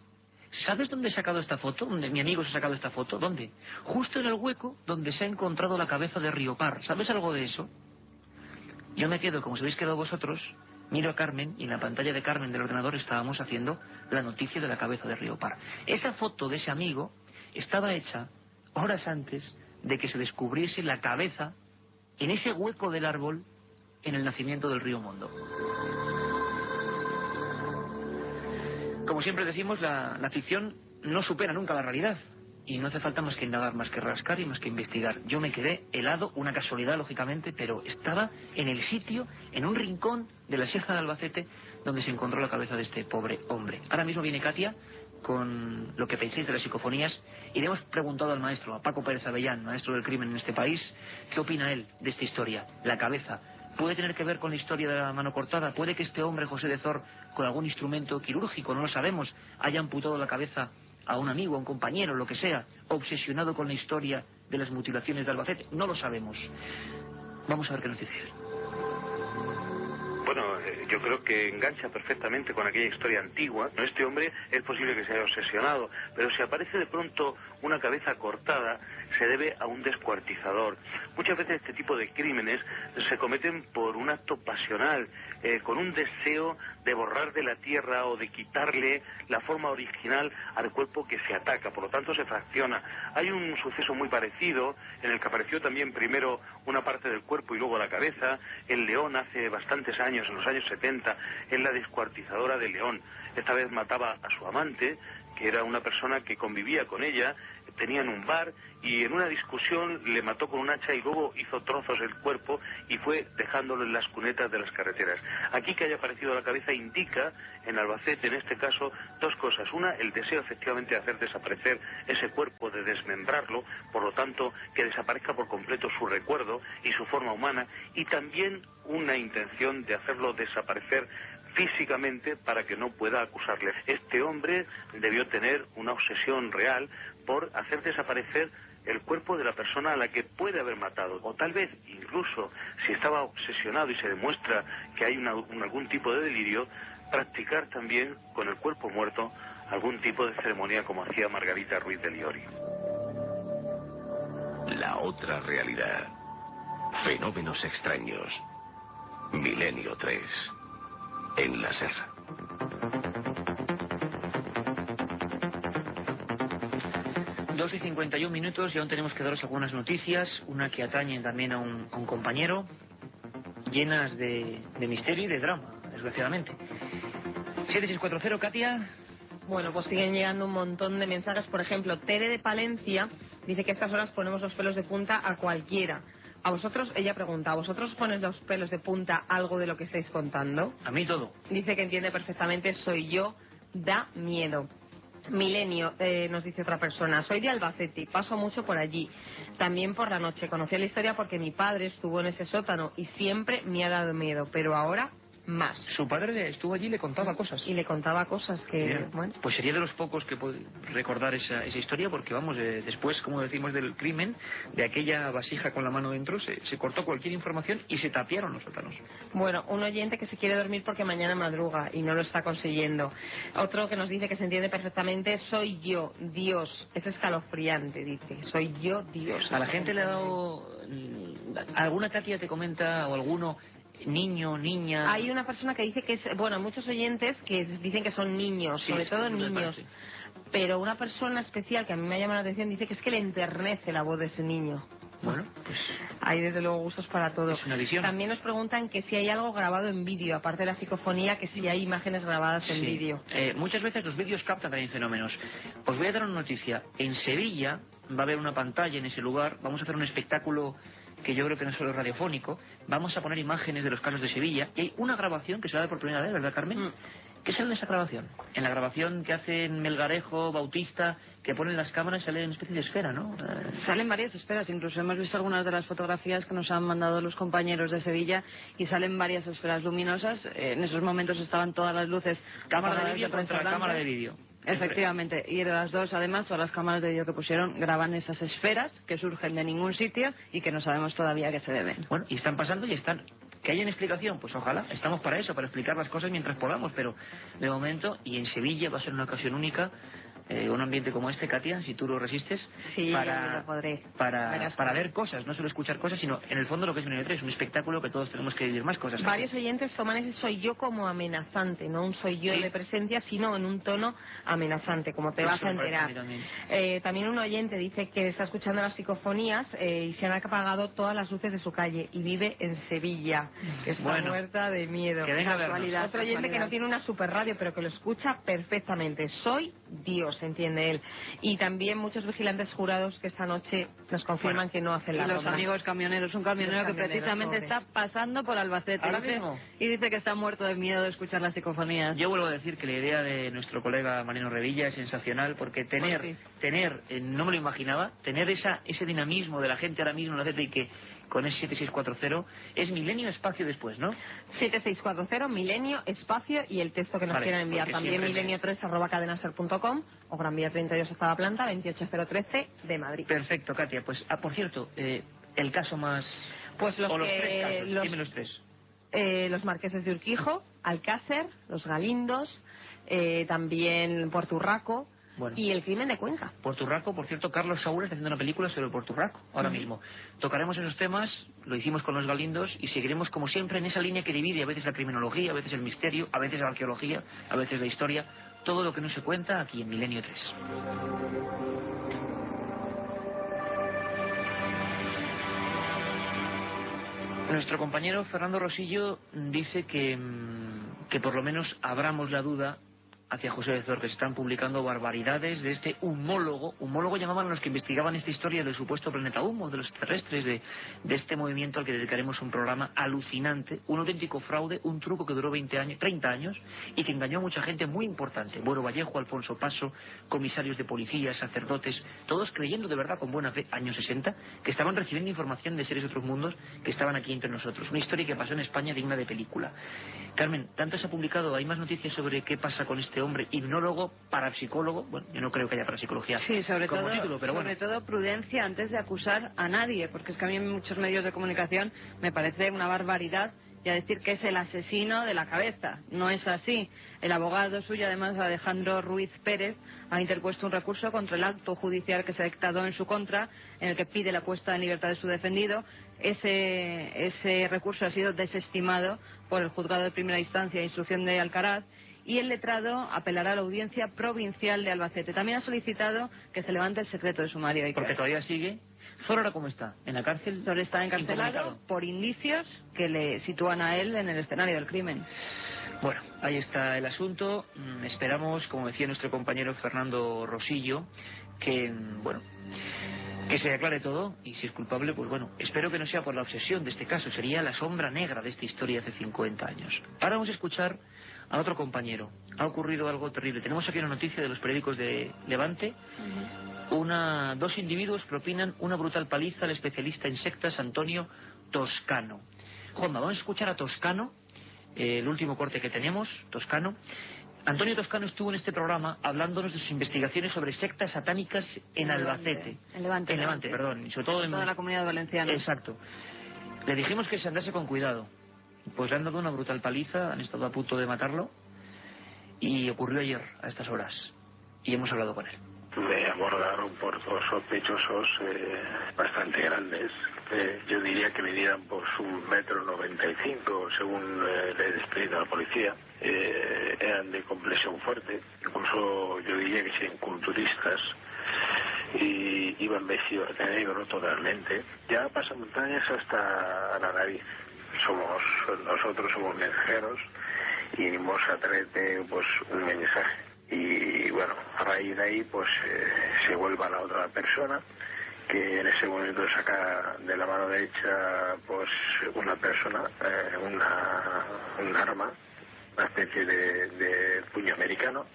¿Sabes dónde he sacado esta foto? ¿Dónde mi amigo se ha sacado esta foto? ¿Dónde? Justo en el hueco donde se ha encontrado la cabeza de Río Par. ¿Sabes algo de eso? Yo me quedo, como os habéis quedado vosotros, miro a Carmen y en la pantalla de Carmen del ordenador estábamos haciendo la noticia de la cabeza de Río Par. Esa foto de ese amigo estaba hecha horas antes de que se descubriese la cabeza en ese hueco del árbol en el nacimiento del río Mundo. Como siempre decimos, la ficción no supera nunca la realidad. Y no hace falta más que indagar, más que rascar y más que investigar. Yo me quedé helado, una casualidad, lógicamente, pero estaba en el sitio, en un rincón de la Sierra de Albacete, donde se encontró la cabeza de este pobre hombre. Ahora mismo viene Katia con lo que penséis de las psicofonías. Y le hemos preguntado al maestro, a Paco Pérez Avellán, maestro del crimen en este país, ¿qué opina él de esta historia? La cabeza. ¿Puede tener que ver con la historia de la mano cortada? ¿Puede que este hombre, José de Zor, con algún instrumento quirúrgico, no lo sabemos, haya amputado la cabeza a un amigo, a un compañero, lo que sea, obsesionado con la historia de las mutilaciones de Albacete? No lo sabemos. Vamos a ver qué nos dice él. Bueno, yo creo que engancha perfectamente con aquella historia antigua. Este hombre es posible que se haya obsesionado, pero si aparece de pronto una cabeza cortada, se debe a un descuartizador. Muchas veces este tipo de crímenes se cometen por un acto pasional, con un deseo de borrar de la tierra o de quitarle la forma original al cuerpo que se ataca, por lo tanto se fracciona. Hay un suceso muy parecido en el que apareció también primero una parte del cuerpo y luego la cabeza en León hace bastantes años, en los años 70, en la descuartizadora de León. Esta vez mataba a su amante, que era una persona que convivía con ella, tenían un bar y en una discusión le mató con un hacha y luego hizo trozos el cuerpo y fue dejándolo en las cunetas de las carreteras. Aquí que haya aparecido la cabeza indica, en Albacete en este caso, dos cosas. Una, el deseo efectivamente de hacer desaparecer ese cuerpo, de desmembrarlo, por lo tanto que desaparezca por completo su recuerdo y su forma humana, y también una intención de hacerlo desaparecer físicamente para que no pueda acusarle. Este hombre debió tener una obsesión real por hacer desaparecer el cuerpo de la persona a la que puede haber matado, o tal vez incluso si estaba obsesionado y se demuestra que hay algún tipo de delirio, practicar también con el cuerpo muerto algún tipo de ceremonia como hacía Margarita Ruiz de Liori. La otra realidad. Fenómenos extraños. Milenio 3. En la SER. 2:51 y aún tenemos que daros algunas noticias, una que atañe también a un compañero, llenas de misterio y de drama, desgraciadamente. 7640, Katia. Bueno, pues siguen llegando un montón de mensajes. Por ejemplo, Tere de Palencia dice que a estas horas ponemos los pelos de punta a cualquiera. A vosotros, ella pregunta, ¿a vosotros pones los pelos de punta algo de lo que estáis contando? A mí todo. Dice que entiende perfectamente, soy yo, da miedo. Milenio, nos dice otra persona, soy de Albacete, paso mucho por allí, también por la noche. Conocí la historia porque mi padre estuvo en ese sótano y siempre me ha dado miedo, pero ahora más. Su padre estuvo allí y le contaba cosas. Y le contaba cosas que... Bien. Bueno. Pues sería de los pocos que puede recordar esa historia, porque vamos, después, como decimos, del crimen, de aquella vasija con la mano dentro, se cortó cualquier información y se tapiaron los sótanos. Bueno, un oyente que se quiere dormir porque mañana madruga y no lo está consiguiendo. Otro que nos dice que se entiende perfectamente, soy yo, Dios. Es escalofriante, dice. Soy yo, Dios. A la gente le ha dado... ¿Alguna Katia te comenta o alguno... niño, niña? Hay una persona que dice que es, bueno, muchos oyentes que dicen que son niños, Sí, sobre todo sí, niños, pero una persona especial que a mí me ha llamado la atención dice que es que le enternece la voz de ese niño. Bueno, pues hay desde luego gustos para todo. es una visión. También nos preguntan que si hay algo grabado en vídeo, aparte de la psicofonía, que si hay imágenes grabadas en Sí. vídeo. Muchas veces los vídeos captan también fenómenos. Os voy a dar una noticia. En Sevilla va a haber una pantalla en ese lugar, vamos a hacer un espectáculo que yo creo que no es solo radiofónico, vamos a poner imágenes de los casos de Sevilla, y hay una grabación que se va a dar por primera vez, ¿verdad, Carmen? ¿Qué sale en esa grabación? En la grabación que hacen Melgarejo, Bautista, que ponen las cámaras, sale una especie de esfera, ¿no? Salen varias esferas, incluso hemos visto algunas de las fotografías que nos han mandado los compañeros de Sevilla y salen varias esferas luminosas. En esos momentos estaban todas las luces. Cámara de apagadas vídeo prensa contra blanca. cámara de vídeo. Efectivamente, y de las dos, además, todas las cámaras de vídeo que pusieron graban esas esferas que surgen de ningún sitio y que no sabemos todavía a qué se deben. Bueno, y están pasando y están... ¿Que hayan explicación? Pues ojalá, estamos para eso, para explicar las cosas mientras podamos, pero de momento, y en Sevilla va a ser una ocasión única, un ambiente como este, Katia, si tú lo resistes, Sí, para, lo podré. para ver cosas, no solo escuchar cosas, sino en el fondo lo que es Milenio 3, un espectáculo que todos tenemos que vivir más cosas. Varios oyentes toman ese soy yo como amenazante, no un soy yo Sí. de presencia, sino en un tono amenazante, como te vas a enterar. También un oyente dice que está escuchando las psicofonías y se han apagado todas las luces de su calle y vive en Sevilla, que está Bueno, muerta de miedo. que venga a vernos. Casualidad. Otro oyente que no tiene una super radio, pero que lo escucha perfectamente. Soy Dios, entiende él. Y también muchos vigilantes jurados que esta noche nos confirman que no hacen Y la los ronda. amigos camioneros, un camionero Los que camioneros, precisamente pobres. está pasando por Albacete ¿Ahora dice- mismo? y dice que está muerto de miedo de escuchar las psicofonías. Yo vuelvo a decir que la idea de nuestro colega Mariano Revilla es sensacional, porque tener, no me lo imaginaba, tener ese dinamismo de la gente ahora mismo en la y que con ese 7640 es Milenio Espacio después, ¿no? 7640, Milenio, espacio y el texto que nos Vale, quieran enviar. porque También siempre milenio3@cadenaser.com o Gran Vía 32 octava planta, 28013 de Madrid. Perfecto, Katia. Pues, por cierto, el caso más... Pues los o los que- tres casos, los- dime los tres. Los marqueses de Urquijo, Alcácer, los Galindos, también Puerto Urraco Bueno. y el crimen de Cuenca. Puerto Urraco, por cierto, Carlos Saúl está haciendo una película sobre Puerto Urraco, ahora mismo. Tocaremos esos temas, lo hicimos con los Galindos, y seguiremos como siempre en esa línea que divide a veces la criminología, a veces el misterio, a veces la arqueología, a veces la historia, todo lo que no se cuenta aquí en Milenio 3. Nuestro compañero Fernando Rosillo dice que por lo menos abramos la duda hacia José de Zor, que se están publicando barbaridades de este humólogo llamaban a los que investigaban esta historia del supuesto planeta humo, de los terrestres, de este movimiento al que dedicaremos un programa alucinante, un auténtico fraude, un truco que duró 30 años y que engañó a mucha gente muy importante, Buero Vallejo, Alfonso Paso, comisarios de policía, sacerdotes, todos creyendo de verdad con buena fe, años 60, que estaban recibiendo información de seres de otros mundos que estaban aquí entre nosotros, una historia que pasó en España digna de película. Carmen, tanto se ha publicado, hay más noticias sobre qué pasa con este hombre, hipnólogo, parapsicólogo, bueno, yo no creo que haya parapsicología Sí, sobre como todo, título, pero bueno. sobre todo prudencia antes de acusar a nadie, porque es que a mí en muchos medios de comunicación me parece una barbaridad ya decir que es el asesino de la cabeza. No es así. El abogado suyo, además, Alejandro Ruiz Pérez, ha interpuesto un recurso contra el acto judicial que se ha dictado en su contra, en el que pide la puesta en libertad de su defendido. Ese recurso ha sido desestimado por el juzgado de primera instancia e instrucción de Alcaraz, y el letrado apelará a la Audiencia Provincial de Albacete. También ha solicitado que se levante el secreto de sumario. Porque todavía sigue. ¿Zora cómo está? ¿En la cárcel? Zora está encarcelado por indicios que le sitúan a él en el escenario del crimen. Bueno, ahí está el asunto. Esperamos, como decía nuestro compañero Fernando Rosillo, que, bueno, que se aclare todo, y si es culpable, pues bueno, espero que no sea por la obsesión de este caso, sería la sombra negra de esta historia hace 50 años. Ahora vamos a escuchar a otro compañero. Ha ocurrido algo terrible. Tenemos aquí una noticia de los periódicos de Levante. Dos individuos propinan una brutal paliza al especialista en sectas Antonio Toscano. Juanma, vamos a escuchar a Toscano, el último corte que tenemos, Toscano. Antonio Toscano estuvo en este programa hablándonos de sus investigaciones sobre sectas satánicas en Albacete. En Levante, perdón. Y sobre todo en toda la Comunidad Valenciana. Exacto. Le dijimos que se andase con cuidado. Pues le han dado una brutal paliza, han estado a punto de matarlo, y ocurrió ayer a estas horas. Y hemos hablado con él. Me abordaron por dos sospechosos bastante grandes. Yo diría que medían pues 1,95 m, según le he descrito a la policía. Eran de complexión fuerte, incluso yo diría que sean culturistas, y iban vestidos de negro totalmente. Ya pasamontañas hasta la nariz. Nosotros somos mensajeros y venimos a traerte pues un mensaje. Y bueno, a raíz de ahí pues se vuelve a la otra persona, que en ese momento saca de la mano derecha pues una persona, un arma, una especie de puño americano,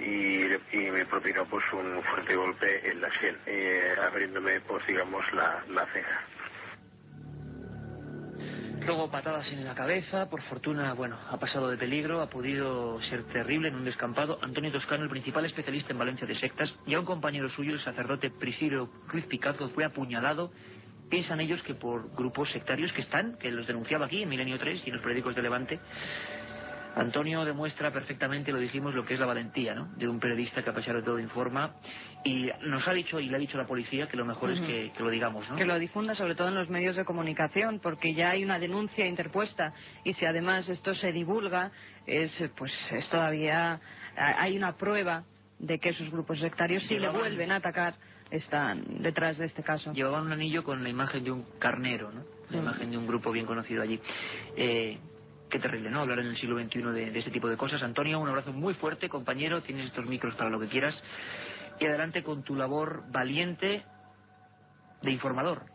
y me propinó pues un fuerte golpe en la sien, abriéndome pues digamos la ceja. Luego patadas en la cabeza, por fortuna, bueno, ha pasado de peligro, ha podido ser terrible en un descampado. Antonio Toscano, el principal especialista en Valencia de sectas, y a un compañero suyo, el sacerdote Priscilio Ruiz Picazo, fue apuñalado. Piensan ellos que por grupos sectarios que los denunciaba aquí en Milenio 3 y en los periódicos de Levante. Antonio demuestra perfectamente, lo dijimos, lo que es la valentía, ¿no?, de un periodista que a pesar de todo informa, y nos ha dicho, y le ha dicho a la policía, que lo mejor es que lo digamos, ¿no? Que lo difunda sobre todo en los medios de comunicación, porque ya hay una denuncia interpuesta, y si además esto se divulga, es todavía hay una prueba de que esos grupos sectarios, si le vuelven a atacar, están detrás de este caso. Llevaban un anillo con la imagen de un carnero, ¿no?, la imagen de un grupo bien conocido allí. Qué terrible, ¿no?, hablar en el siglo XXI de este tipo de cosas. Antonio, un abrazo muy fuerte, compañero, tienes estos micros para lo que quieras, y adelante con tu labor valiente de informador.